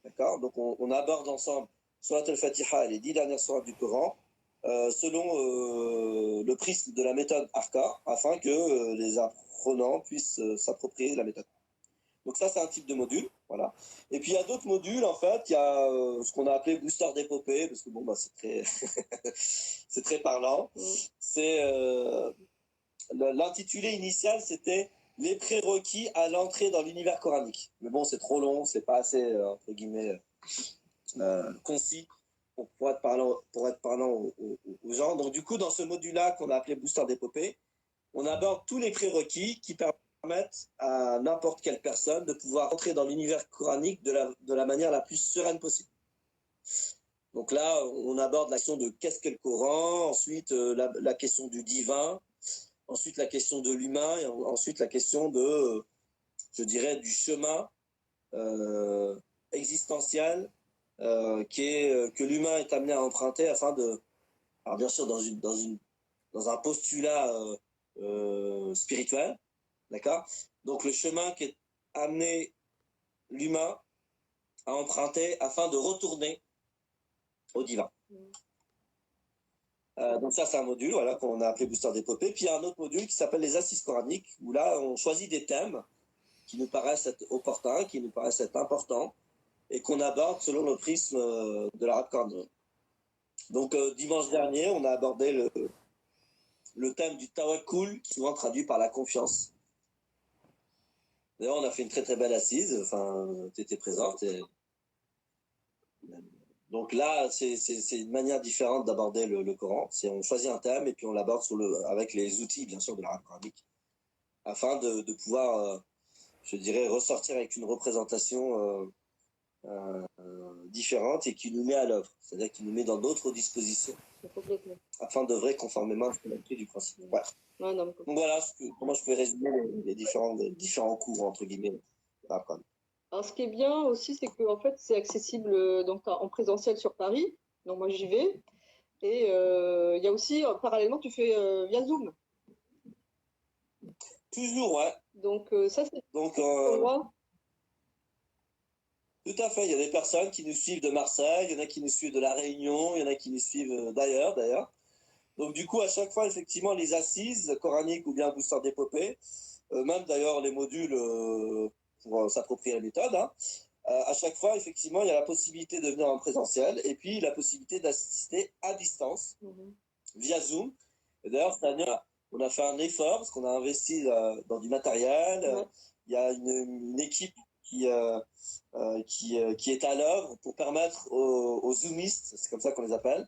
S1: D'accord? Donc on aborde ensemble Surat al-Fatiha et les 10 dernières sourates du Coran. selon le prisme de la méthode ARCA, afin que les apprenants puissent s'approprier la méthode. Donc ça, c'est un type de module, voilà. Et puis il y a d'autres modules, en fait. Il y a ce qu'on a appelé booster d'épopée, parce que bon, bah, c'est très, c'est très parlant. C'est l'intitulé initial, c'était les prérequis à l'entrée dans l'univers coranique. Mais bon, c'est trop long, c'est pas assez entre guillemets concis pour être parlant aux gens. Donc du coup, dans ce module-là qu'on a appelé booster d'épopée, on aborde tous les prérequis qui permettent à n'importe quelle personne de pouvoir entrer dans l'univers coranique de la manière la plus sereine possible. Donc là, on aborde la question de qu'est-ce qu'est le Coran, ensuite la question du divin, ensuite la question de l'humain, et ensuite la question de, je dirais, du chemin existentiel que l'humain est amené à emprunter afin de, alors bien sûr dans un postulat spirituel, d'accord. Donc le chemin qui est amené l'humain à emprunter afin de retourner au divin. Donc ça, c'est un module, voilà, qu'on a appelé booster d'épopée. Puis il y a un autre module qui s'appelle les assises coraniques, où là, on choisit des thèmes qui nous paraissent être opportuns, qui nous paraissent être importants, et qu'on aborde selon le prisme de l'arabe coranique. Donc dimanche dernier, on a abordé le thème du tawakkul, souvent traduit par la confiance. D'ailleurs, on a fait une très très belle assise, enfin, tu étais présente. Donc là, c'est une manière différente d'aborder le Coran. On choisit un thème et puis on l'aborde avec les outils, bien sûr, de l'arabe coranique, afin de pouvoir, je dirais, ressortir avec une représentation différente et qui nous met à l'œuvre, c'est-à-dire qui nous met dans d'autres dispositions, afin d'œuvrer conformément à ce qu'on a pris du principe. Ouais. Ouais, donc voilà comment je peux résumer les différents cours, entre guillemets.
S2: Alors, ce qui est bien aussi, c'est que en fait, c'est accessible donc, en présentiel sur Paris. Donc, moi, j'y vais. Et il y a aussi, parallèlement, tu fais via Zoom.
S1: Toujours, ouais.
S2: Donc, ça, c'est
S1: donc,
S2: pour moi.
S1: Tout à fait. Il y a des personnes qui nous suivent de Marseille, il y en a qui nous suivent de La Réunion, il y en a qui nous suivent d'ailleurs. Donc, du coup, à chaque fois, effectivement, les assises coraniques ou bien booster d'épopée, même d'ailleurs les modules pour s'approprier la méthode, hein, à chaque fois, effectivement, il y a la possibilité de venir en présentiel et puis la possibilité d'assister à distance via Zoom. Et d'ailleurs, cette année, on a fait un effort parce qu'on a investi dans du matériel. Il y a une équipe qui est à l'œuvre pour permettre aux zoomistes, c'est comme ça qu'on les appelle,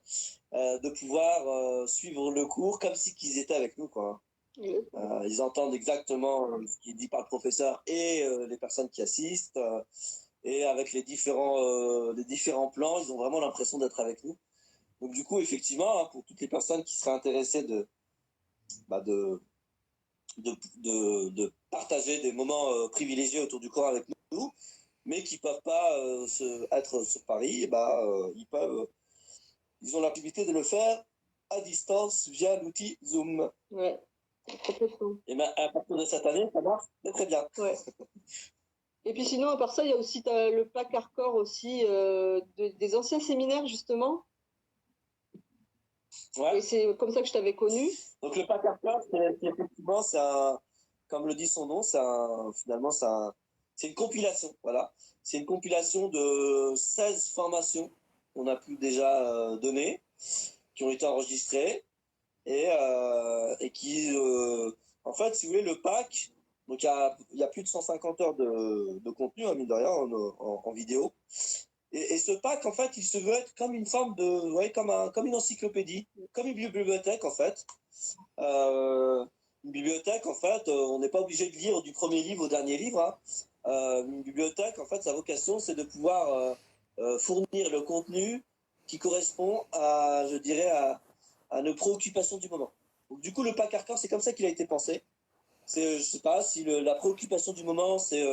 S1: de pouvoir suivre le cours comme si qu'ils étaient avec nous, quoi. Ils entendent exactement ce qui est dit par le professeur et les personnes qui assistent. Et avec les différents plans, ils ont vraiment l'impression d'être avec nous. Donc du coup, effectivement, hein, pour toutes les personnes qui seraient intéressées de partager des moments privilégiés autour du Coran avec nous, mais qui peuvent pas être sur Paris, ils ont la possibilité de le faire à distance via l'outil Zoom.
S2: Ouais, complètement.
S1: Et à partir de cette année, ça marche très bien.
S2: Ouais. Et puis sinon, à part ça, il y a aussi le pack hardcore aussi des anciens séminaires, justement.
S1: Ouais.
S2: Et c'est comme ça que je t'avais connu.
S1: Donc le pack hardcore, effectivement, comme le dit son nom, c'est une compilation. Voilà. C'est une compilation de 16 formations qu'on a pu déjà donner, qui ont été enregistrées et qui, en fait, si vous voulez, le pack, donc il y a plus de 150 heures de contenu, mine de rien, en vidéo. Et ce pack, en fait, il se veut être comme une forme comme une encyclopédie, comme une bibliothèque, en fait. Une bibliothèque, en fait, on n'est pas obligé de lire du premier livre au dernier livre, hein. Une bibliothèque, en fait, sa vocation, c'est de pouvoir fournir le contenu qui correspond je dirais, à nos préoccupations du moment. Donc, du coup, le pack hardcore, c'est comme ça qu'il a été pensé. Je sais pas, si la préoccupation du moment, c'est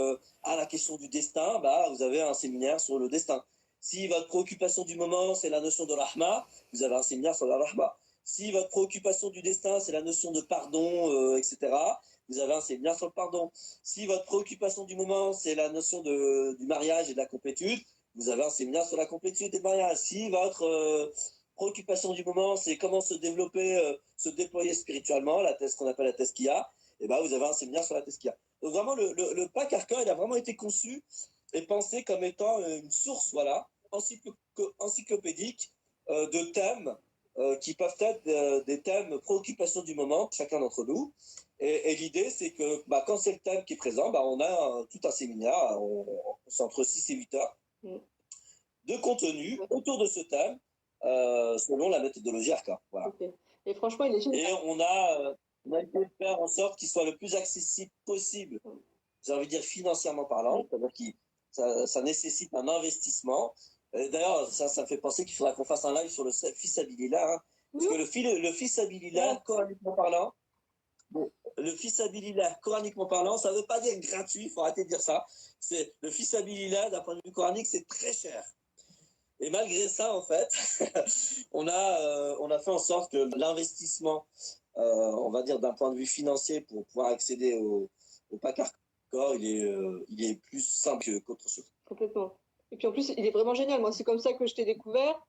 S1: la question du destin, vous avez un séminaire sur le destin. Si votre préoccupation du moment, c'est la notion de rahma, vous avez un séminaire sur la rahma. Si votre préoccupation du destin, c'est la notion de pardon, etc., vous avez un séminaire sur le pardon. Si votre préoccupation du moment, c'est la notion du mariage et de la complétude, vous avez un séminaire sur la complétude des mariages. Si votre préoccupation du moment, c'est comment se développer, se déployer spirituellement, la thèse qu'on appelle la Tezkia, et ben vous avez un séminaire sur la Tezkia. Donc vraiment, le pack Hardcore, il a vraiment été conçu et pensé comme étant une source, voilà, encyclopédique de thèmes qui peuvent être des thèmes préoccupations du moment, chacun d'entre nous. Et l'idée, c'est que bah, quand c'est le thème qui est présent, bah, on a tout un séminaire, c'est entre 6 et 8 heures de contenu autour de ce thème, selon la méthodologie ARCA. Voilà.
S2: Okay. Et franchement, il est génial.
S1: Et on a essayé de faire en sorte qu'il soit le plus accessible possible, j'ai envie de dire financièrement parlant, c'est-à-dire que ça nécessite un investissement. D'ailleurs, ça me fait penser qu'il faudra qu'on fasse un live sur le Fissabilillah, hein, parce que le Fissabilillah, coraniquement parlant, le Fissabilillah, coraniquement parlant, ça ne veut pas dire gratuit, il faut arrêter de dire ça. C'est, le Fissabilillah, d'un point de vue coranique, c'est très cher. Et malgré ça, en fait, on a fait en sorte que l'investissement, on va dire d'un point de vue financier, pour pouvoir accéder au pack hardcore, il est plus simple qu'autre chose.
S2: Complètement. Et puis en plus, il est vraiment génial. Moi, c'est comme ça que je t'ai découvert.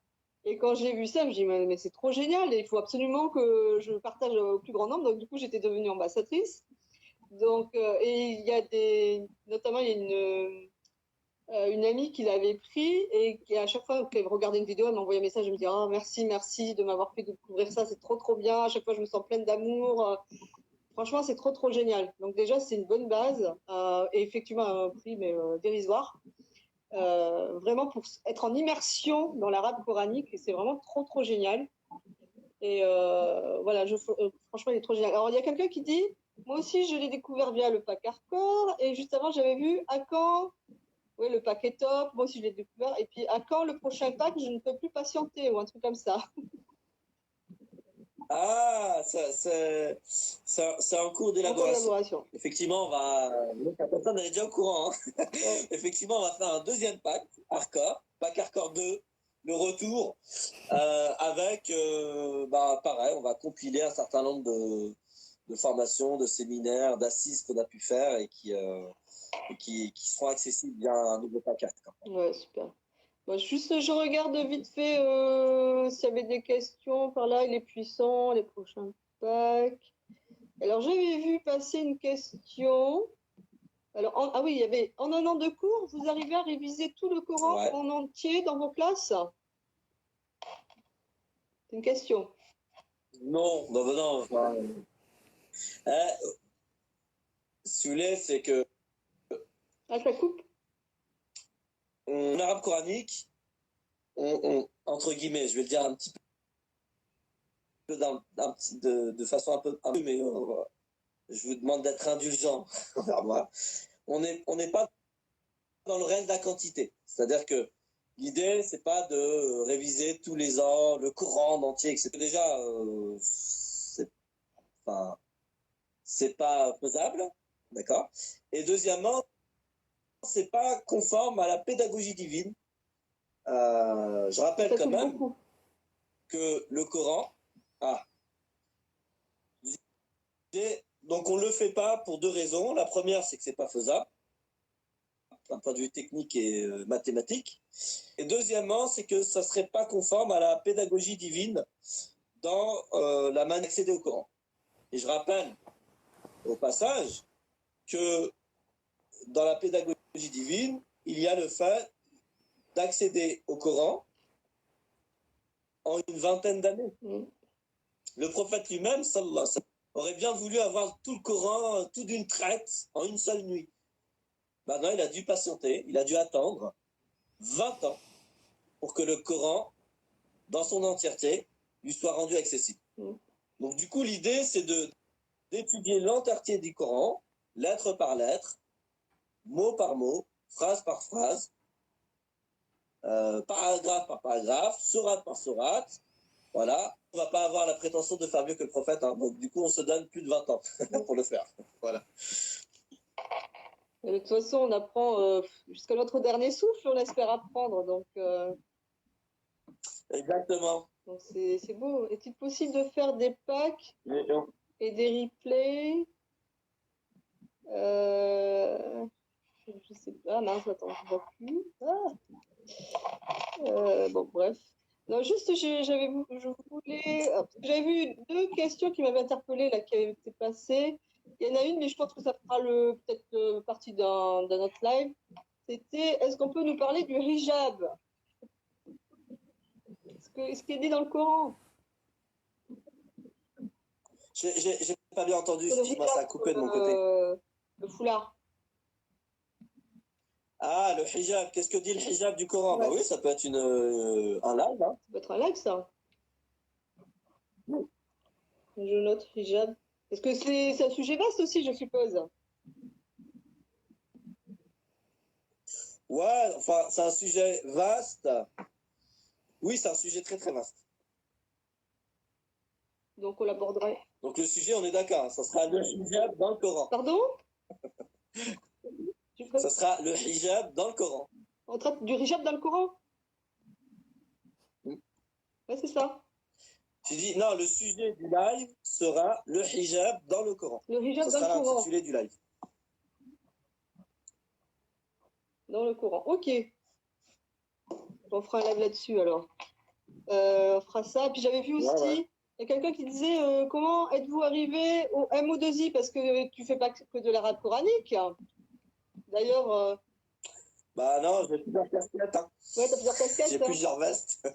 S2: Et quand j'ai vu ça, je me dis, mais c'est trop génial. Et il faut absolument que je partage au plus grand nombre. Donc, du coup, j'étais devenue ambassadrice. Donc, et il y a notamment, il y a une amie qui l'avait pris et qui, à chaque fois qu'elle regardait une vidéo, elle m'envoyait un message. Je me disais, oh, merci de m'avoir fait découvrir ça. C'est trop bien. À chaque fois, je me sens pleine d'amour. Franchement, c'est trop génial. Donc, déjà, c'est une bonne base. Et effectivement, un prix, mais dérisoire. Vraiment pour être en immersion dans l'arabe coranique, et c'est vraiment trop génial. Et voilà, franchement, il est trop génial. Alors, il y a quelqu'un qui dit, moi aussi, je l'ai découvert via le pack hardcore, et juste avant, j'avais vu à quand, oui, le pack est top, moi aussi, je l'ai découvert, et puis à quand le prochain pack, je ne peux plus patienter, ou un truc comme ça.
S1: Ah, c'est en cours d'élaboration. Effectivement, la personne est déjà au courant. Hein. Ouais. Effectivement, on va faire un deuxième pack hardcore 2, le retour, avec, pareil, on va compiler un certain nombre de formations, de séminaires, d'assises qu'on a pu faire et qui seront accessibles via un nouveau pack hardcore.
S2: Ouais, super. Bon, juste, je regarde vite fait s'il y avait des questions par là. Il est puissant, les prochains packs. Alors, j'avais vu passer une question. Alors, ah oui, il y avait en un an de cours, vous arrivez à réviser tout le Coran en entier dans vos classes? C'est une question.
S1: Non. Si vous voulez, c'est que.
S2: Ah, ça coupe?
S1: En arabe coranique, entre guillemets, je vais le dire un petit peu de façon un peu, mais je vous demande d'être indulgent envers moi. On n'est pas dans le règne de la quantité. C'est-à-dire que l'idée, c'est pas de réviser tous les ans le Coran en entier, etc. Déjà, c'est pas faisable, d'accord. Et deuxièmement, c'est pas conforme à la pédagogie divine. Je rappelle quand même que le Coran, donc on le fait pas pour deux raisons. La première, c'est que c'est pas faisable d'un point de vue technique et mathématique. Et deuxièmement, c'est que ça serait pas conforme à la pédagogie divine dans la manière d'accéder au Coran. Et je rappelle au passage que dans la pédagogie divine, il y a le fait d'accéder au Coran en une vingtaine d'années. Le prophète lui-même, sallallahu alayhi wa sallam, aurait bien voulu avoir tout le Coran, tout d'une traite, en une seule nuit. Maintenant, il a dû patienter, il a dû attendre 20 ans pour que le Coran, dans son entièreté, lui soit rendu accessible. Donc, du coup, l'idée, c'est d'étudier l'entièreté du Coran, lettre par lettre, mot par mot, phrase par phrase, paragraphe par paragraphe, sourate par sourate. Voilà. On ne va pas avoir la prétention de faire mieux que le prophète. Hein. Donc, du coup, on se donne plus de 20 ans pour le faire. Voilà.
S2: Et de toute façon, on apprend jusqu'à notre dernier souffle, on espère apprendre. Donc,
S1: exactement.
S2: Donc, c'est beau. Est-il possible de faire des packs et des replays? Je sais pas. Mince, attends, je ne vois plus. Bon, bref. Non, juste, j'avais vu deux questions qui m'avaient interpellée là, qui avaient été passées. Il y en a une, mais je pense que ça fera peut-être partie d'un autre live. C'était, est-ce qu'on peut nous parler du hijab? Ce qui est dit dans le Coran?
S1: J'ai pas bien entendu,
S2: Le
S1: excuse-moi, ça a
S2: hijab,
S1: coupé de mon côté.
S2: le foulard.
S1: Ah, le hijab, qu'est-ce que dit le hijab du Coran?
S2: Ouais.
S1: Bah oui, ça peut être un live, hein.
S2: Ça peut être un live, ça. Je note hijab. Parce que c'est un sujet vaste aussi, je suppose.
S1: Ouais, enfin, c'est un sujet vaste. Oui, c'est un sujet très très vaste.
S2: Donc on l'aborderait.
S1: Donc le sujet, on est d'accord, hein, ça sera le hijab dans le Coran.
S2: Pardon?
S1: Ça sera le hijab dans le Coran.
S2: On traite du hijab dans le Coran?
S1: Mm.
S2: Ouais, c'est ça.
S1: J'ai dit, non, le sujet du live sera le hijab dans le Coran.
S2: Le hijab
S1: Ça
S2: dans le
S1: sera
S2: Coran.
S1: l'intitulé du live.
S2: Dans le Coran. Ok. On fera un live là-dessus alors. On fera ça. Et puis j'avais vu aussi, il y a quelqu'un qui disait comment êtes-vous arrivé au MO2I parce que tu fais pas que de l'arabe coranique. D'ailleurs,
S1: Bah non, j'ai plusieurs casquettes. Hein.
S2: ouais, t'as plusieurs casquettes.
S1: J'ai plusieurs vestes.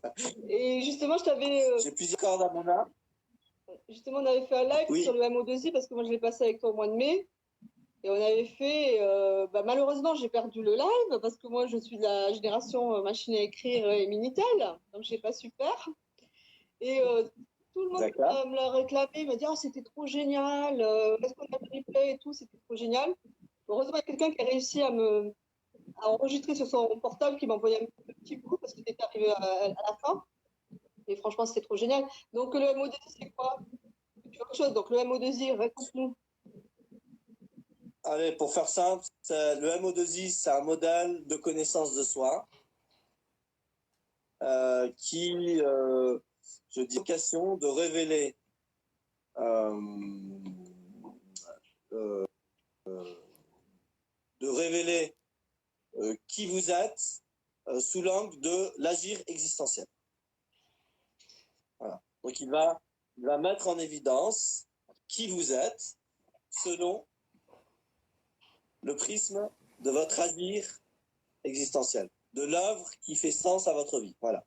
S2: Et justement, je t'avais.
S1: J'ai plusieurs cordes à mon arc.
S2: Justement, on avait fait un live sur le MO2I parce que moi je l'ai passé avec toi au mois de mai. Et on avait fait, malheureusement, j'ai perdu le live parce que moi, je suis de la génération machine à écrire et Minitel, donc je n'ai pas su faire. Et tout le monde me l'a réclamé, il m'a dit oh, c'était trop génial, est-ce qu'on a le replay et tout, c'était trop génial. Heureusement, il y a quelqu'un qui a réussi à enregistrer sur son portable, qui m'a envoyé un petit bout parce qu'il était arrivé à la fin. Et franchement, c'était trop génial. Donc, le MO2I, c'est quoi? Tu vois quelque chose? Donc, le MO2I, raconte-nous.
S1: Allez, pour faire simple, le MO2I, c'est un modèle de connaissance de soi qui, je dis, vocation de révéler qui vous êtes sous l'angle de l'agir existentiel. Voilà. Donc il va mettre en évidence qui vous êtes selon le prisme de votre agir existentiel, de l'œuvre qui fait sens à votre vie. Voilà.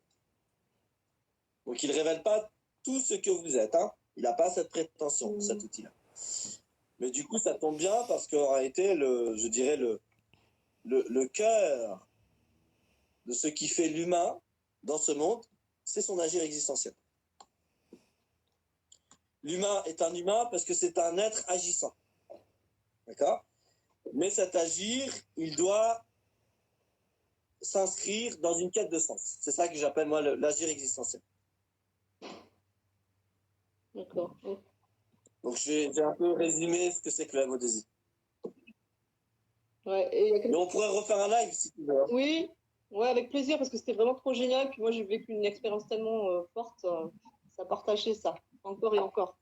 S1: Donc il ne révèle pas tout ce que vous êtes. Hein. Il n'a pas cette prétention, cet outil-là. Mais du coup, ça tombe bien parce qu'en réalité, je dirais, le cœur de ce qui fait l'humain dans ce monde, c'est son agir existentiel. L'humain est un humain parce que c'est un être agissant. D'accord? Mais cet agir, il doit s'inscrire dans une quête de sens. C'est ça que j'appelle, moi, l'agir existentiel.
S2: D'accord.
S1: Donc, j'ai un peu résumé ce que c'est que le MO2I.
S2: Ouais,
S1: Mais on pourrait refaire un live, si tu veux.
S2: Oui, ouais, avec plaisir, parce que c'était vraiment trop génial. Puis moi, j'ai vécu une expérience tellement forte. Ça partageait ça, encore et encore.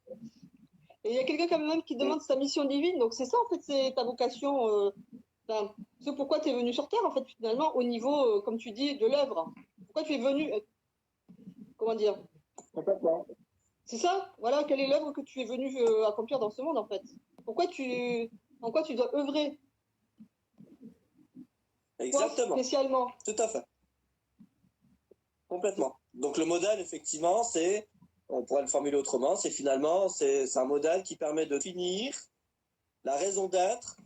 S2: Et il y a quelqu'un quand même qui demande sa mission divine. Donc, c'est ça, en fait, c'est ta vocation. C'est pourquoi tu es venu sur Terre, en fait, finalement, au niveau, comme tu dis, de l'œuvre. Pourquoi tu es venu. Comment dire? C'est ça, voilà, quelle est l'œuvre que tu es venu accomplir dans ce monde, en fait? En quoi tu dois œuvrer?
S1: Exactement.
S2: Quoi, spécialement?
S1: Tout à fait. Complètement. Donc le modèle, effectivement, on pourrait le formuler autrement, c'est un modèle qui permet de définir la raison d'être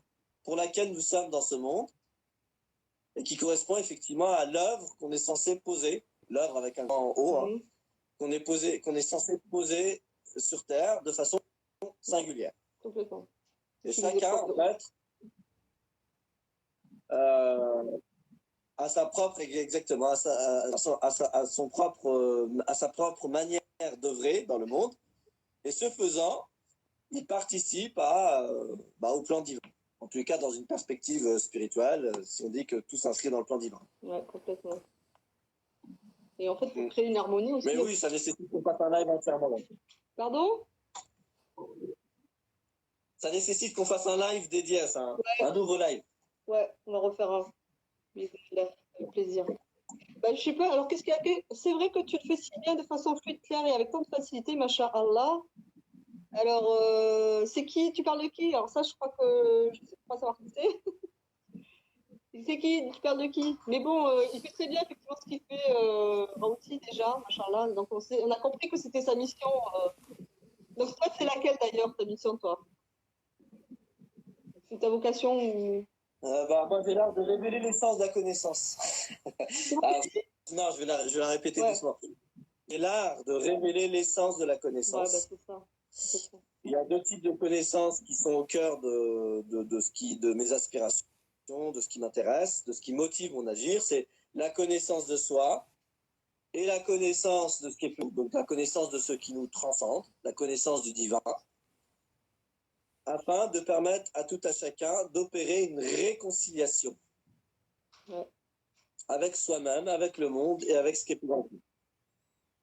S1: pour laquelle nous sommes dans ce monde et qui correspond effectivement à l'œuvre qu'on est censé poser, l'œuvre avec un grand O, hein, qu'on est censé poser sur Terre de façon singulière.
S2: Complètement.
S1: Et chacun, en fait, à sa propre, exactement, à sa propre manière d'œuvrer dans le monde. Et ce faisant, il participe au plan divin. En tous les cas, dans une perspective spirituelle, si on dit que tout s'inscrit dans le plan divin.
S2: Ouais, complètement. Et en fait, pour créer une harmonie aussi.
S1: Mais oui, ça nécessite qu'on fasse un live entièrement.
S2: Pardon?
S1: Ça nécessite qu'on fasse un live dédié à ça, un nouveau live.
S2: Ouais, on va refaire un. Avec plaisir. Bah, je sais pas. Alors, qu'est-ce qu'il y a? C'est vrai que tu le fais si bien, de façon fluide, claire et avec tant de facilité, Masha'Allah. Alors, c'est qui? Tu parles de qui? Alors ça, je crois que je ne sais pas savoir qui c'est. C'est qui? Tu parles de qui? Mais bon, il fait très bien effectivement ce qu'il fait, Raouti déjà, Masha'Allah. Donc on a compris que c'était sa mission. Donc toi, c'est laquelle d'ailleurs ta mission, toi? C'est ta vocation ou...
S1: Moi, j'ai l'art de révéler l'essence de la connaissance. Alors, non, je vais la répéter doucement. J'ai l'art de révéler l'essence de la connaissance.
S2: Ouais, bah, c'est ça.
S1: Il y a deux types de connaissances qui sont au cœur de mes aspirations, de ce qui m'intéresse, de ce qui motive mon agir. C'est la connaissance de soi et la connaissance de ce qui est plus, donc la connaissance de ce qui nous transcende, la connaissance du divin, afin de permettre à tout à chacun d'opérer une réconciliation avec soi-même, avec le monde et avec ce qui est plus grand.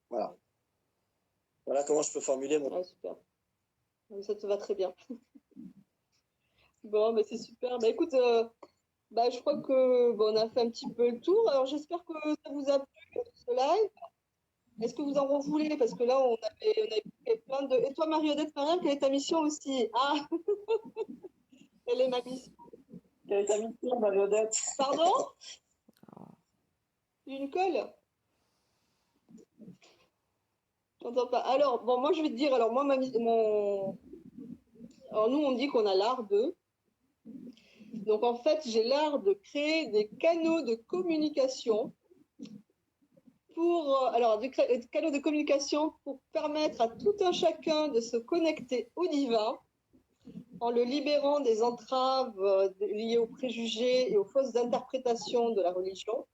S1: Voilà. Voilà comment je peux formuler mon...
S2: Ouais, super. Ça te va très bien. Bon, mais c'est super. Bah écoute, je crois que on a fait un petit peu le tour. Alors j'espère que ça vous a plu, ce live. Est-ce que vous en voulez? Parce que là, on avait fait plein de... Et toi, Marie-Odette, Mariam, quelle est ta mission aussi? Ah, quelle est ma mission?
S1: Quelle est ta mission, Marie-Odette?
S2: Pardon? Une colle? J'entends pas. Alors, bon, moi, je vais te dire, alors moi, alors nous, on dit qu'on a l'art de... Donc, en fait, j'ai l'art de créer des canaux de communication des canaux de communication pour permettre à tout un chacun de se connecter au divin en le libérant des entraves liées aux préjugés et aux fausses interprétations de la religion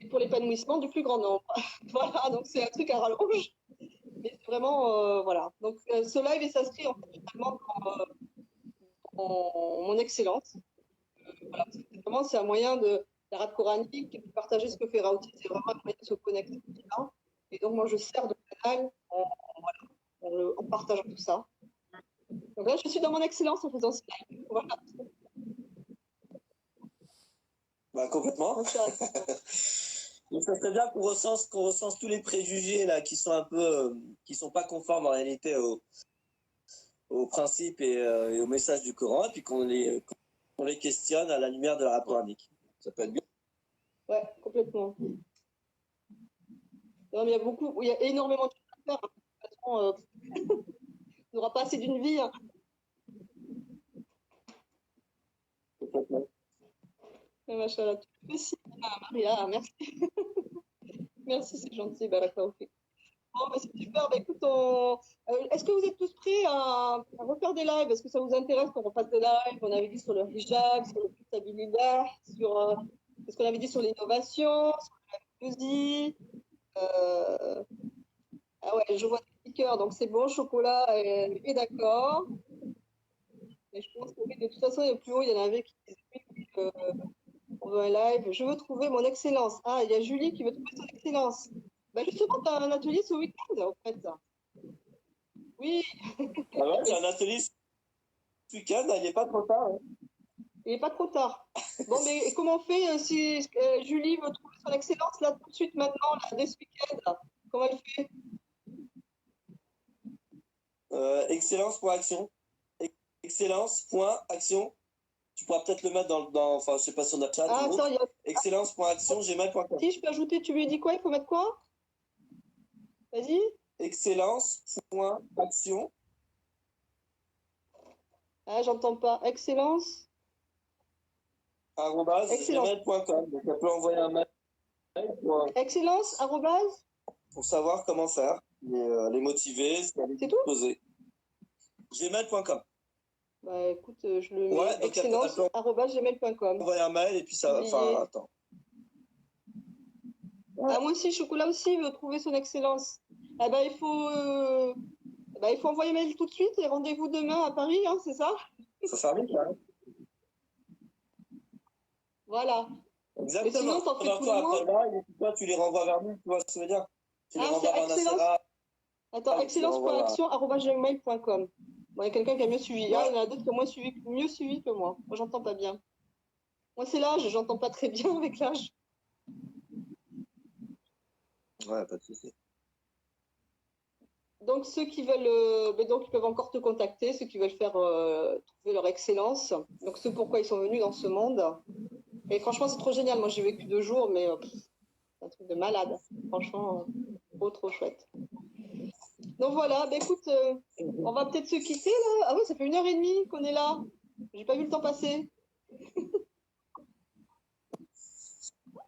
S2: et pour l'épanouissement du plus grand nombre. Voilà, donc c'est un truc à rallonge, mais c'est vraiment, voilà. Donc ce live, il s'inscrit en fait totalement dans mon excellence. Voilà, vraiment, c'est un moyen de l'arabe coranique, de partager ce que fait Raouti, c'est vraiment un moyen de se connecter au divin. Et donc, moi, je sers de canal en partageant tout ça. Donc là, je suis dans mon excellence en faisant ce live. Voilà.
S1: Bah, complètement. Donc, ça serait bien qu'on recense tous les préjugés là, qui sont un peu, qui sont pas conformes en réalité aux principes et aux messages du Coran, et puis qu'on les questionne à la lumière de l'arabe coranique. Ça peut être bien.
S2: Ouais, complètement. Non, mais il y a énormément de choses à faire. De toute façon, on n'aura pas assez d'une vie. Hein. Machallah, tu le fais si bien, Maria, merci. Merci, c'est gentil. Bon, c'est super. Écoute, est-ce que vous êtes tous prêts à refaire des lives? Est-ce que ça vous intéresse qu'on refasse des lives? On avait dit sur le hijab, sur le stabilité, sur ce qu'on avait dit sur l'innovation, sur la musique. Ah ouais, je vois des stickers, donc c'est bon, chocolat est d'accord. Mais je pense que oui, de toute façon, il y a plus haut, il y en avait qui disaient on veut un live. Je veux trouver mon excellence. Ah, il y a Julie qui veut trouver son excellence. Justement, tu as un atelier ce week-end, en fait. Oui.
S1: Ah ouais, j'ai un atelier ce week-end, il n'est pas trop tard. Hein.
S2: Il n'est pas trop tard. Bon, mais comment on fait si Julie veut trouver son excellence là tout de suite maintenant, là, dès ce week-end? Comment elle fait?
S1: Excellence.action. Excellence.action. Tu pourras peut-être le mettre enfin, je sais pas, sur notre chat.
S2: Ah, attends,
S1: Excellence.action, gmail.com.
S2: Si, je peux ajouter, tu lui dis quoi? Il faut mettre quoi? Vas-y.
S1: Excellence.action.
S2: Ah, j'entends pas. Excellence.
S1: @gmail.com. Donc, elle peut envoyer un mail
S2: Excellence,
S1: pour savoir comment faire, les motiver,
S2: c'est tout
S1: poser. Gmail.com.
S2: Bah écoute, je le mets excellence@gmail.com.
S1: Envoyer un mail et puis ça va. Enfin, attends.
S2: Ouais. Ah, moi aussi, Chocolat aussi veut trouver son excellence. Ah bah il faut envoyer un mail tout de suite et rendez-vous demain à Paris, hein, c'est ça?
S1: Ça sert vite, là.
S2: Voilà.
S1: Exactement.
S2: Mais sinon, t'en fais tout le monde.
S1: Là, et puis toi, tu les renvoies vers nous, tu vois ce que je veux dire? Tu les renvoies vers
S2: excellence. Attends, excellence.action@gmail.com. Bon, il y a quelqu'un qui a mieux suivi. Ouais. Ah, il y en a d'autres qui ont mieux suivi que moi. Moi, j'entends pas bien. Moi, c'est l'âge, j'entends pas très bien avec l'âge.
S1: Ouais, pas de souci.
S2: Donc, ceux qui veulent, donc, ils peuvent encore te contacter, ceux qui veulent faire trouver leur excellence. Donc, ce pourquoi ils sont venus dans ce monde. Et franchement, c'est trop génial. Moi, j'ai vécu 2 jours, mais c'est un truc de malade. Franchement, trop chouette. Donc voilà, écoute, on va peut-être se quitter là. Ah oui, ça fait 1h30 qu'on est là. J'ai pas vu le temps passer.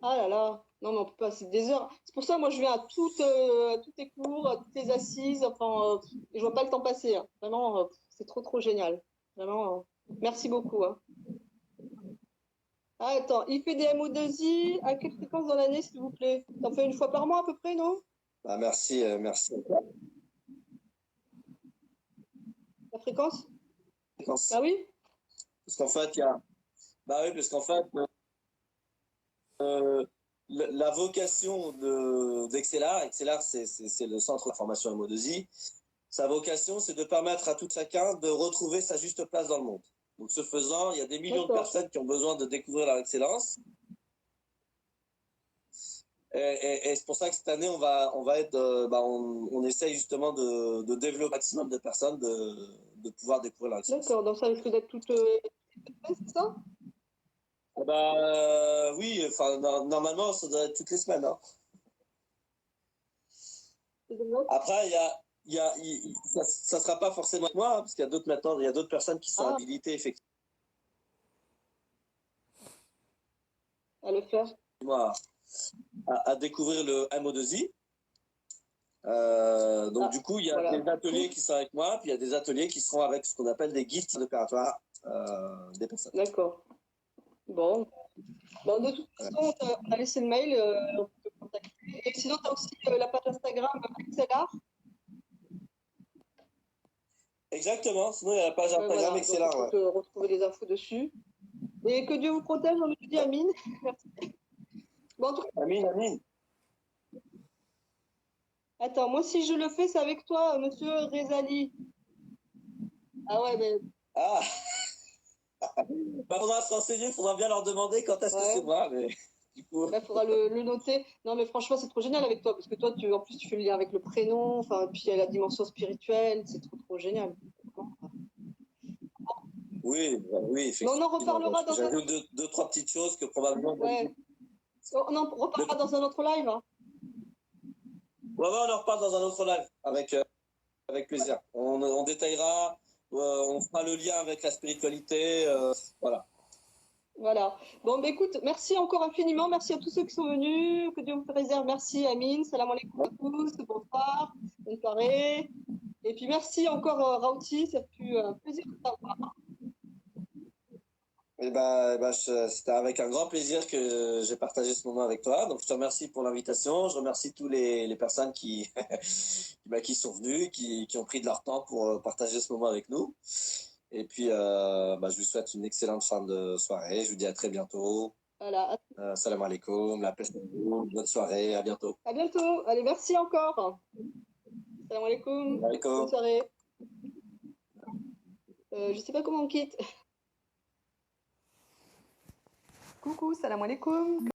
S2: Ah là là, non mais on peut passer des heures. C'est pour ça, moi, je viens à tous tes cours, à toutes tes assises. Enfin, et je vois pas le temps passer, hein. Vraiment, c'est trop génial. Vraiment, merci beaucoup, hein. Ah, attends, il fait des MO2I à quelle fréquence dans l'année, s'il vous plaît? T'en fais une fois par mois à peu près, non?
S1: Bah, merci.
S2: La fréquence? Ah
S1: Parce
S2: oui?
S1: qu'en fait, il y a. Bah oui, parce qu'en fait, euh, la vocation d'Excelar, c'est le centre de formation MO2I. Sa vocation, c'est de permettre à tout chacun de retrouver sa juste place dans le monde. Donc, ce faisant, il y a des millions de
S2: D'accord.
S1: personnes qui ont besoin de découvrir leur excellence. Et c'est pour ça que cette année, on va être, on essaye justement de développer un maximum de personnes de pouvoir découvrir leur excellence.
S2: D'accord, donc ça risque d'être toute semaine, c'est ça?
S1: Oui, enfin, normalement, ça doit être toutes les semaines, hein. Après, ça sera pas forcément avec moi, hein, parce qu'il y a d'autres maintenant, il y a d'autres personnes qui sont
S2: Ah,
S1: habilitées effectivement
S2: à le faire.
S1: à découvrir le MO2I. Donc
S2: Ah,
S1: du coup, il y a
S2: voilà.
S1: des ateliers qui sont avec moi, puis il y a des ateliers qui seront avec ce qu'on appelle des guides opératoires des personnes.
S2: D'accord. Bon. Bon, de toute façon, on a laissé le mail, on peut te contacter. Et sinon, tu as aussi la page Instagram Excelar.
S1: Exactement. Sinon, il y a la page
S2: Ouais,
S1: Instagram
S2: voilà, donc on
S1: Excellent.
S2: peut
S1: Ouais.
S2: te retrouver les infos dessus. Et que Dieu vous protège, on lui dit
S1: Ouais.
S2: Amine. Merci. Bon, en tout cas,
S1: Amine.
S2: attends, moi, si je le fais, c'est avec toi, monsieur Rezali. Ah ouais, mais
S1: Ah, bah, faudra se renseigner, faudra bien leur demander quand est-ce que c'est
S2: ouais.
S1: moi, mais du coup.
S2: Il faudra le noter. Non, mais franchement, c'est trop génial avec toi, parce que toi, en plus, tu fais le lien avec le prénom, enfin, puis il y a la dimension spirituelle, c'est trop génial.
S1: Oui,
S2: Mais on en
S1: effectivement. Bon,
S2: reparlera dans un.
S1: j'avoue deux, trois petites choses que probablement.
S2: Ouais. On en reparlera dans un autre live, hein.
S1: Ouais, on en reparle dans un autre live avec plaisir. On détaillera, on fera le lien avec la spiritualité, voilà.
S2: Voilà. Bon, bah, écoute, merci encore infiniment. Merci à tous ceux qui sont venus. Que Dieu vous préserve. Merci, Amine. Salam alaikum à tous. Bonsoir. Bonne soirée. Et puis, merci encore, Rauti. Ça fut un plaisir de t'avoir.
S1: C'était avec un grand plaisir que j'ai partagé ce moment avec toi. Donc, je te remercie pour l'invitation. Je remercie tous les personnes qui sont venues, qui ont pris de leur temps pour partager ce moment avec nous. Et puis, je vous souhaite une excellente fin de soirée. Je vous dis à très bientôt.
S2: Voilà.
S1: Salam alaikum, la paix sur vous. Bonne soirée, à bientôt.
S2: À bientôt. Allez, merci encore. Salam alaikum.
S1: Salam alaikum.
S2: Bonne soirée. Je sais pas comment on quitte. Coucou, salam alaikum.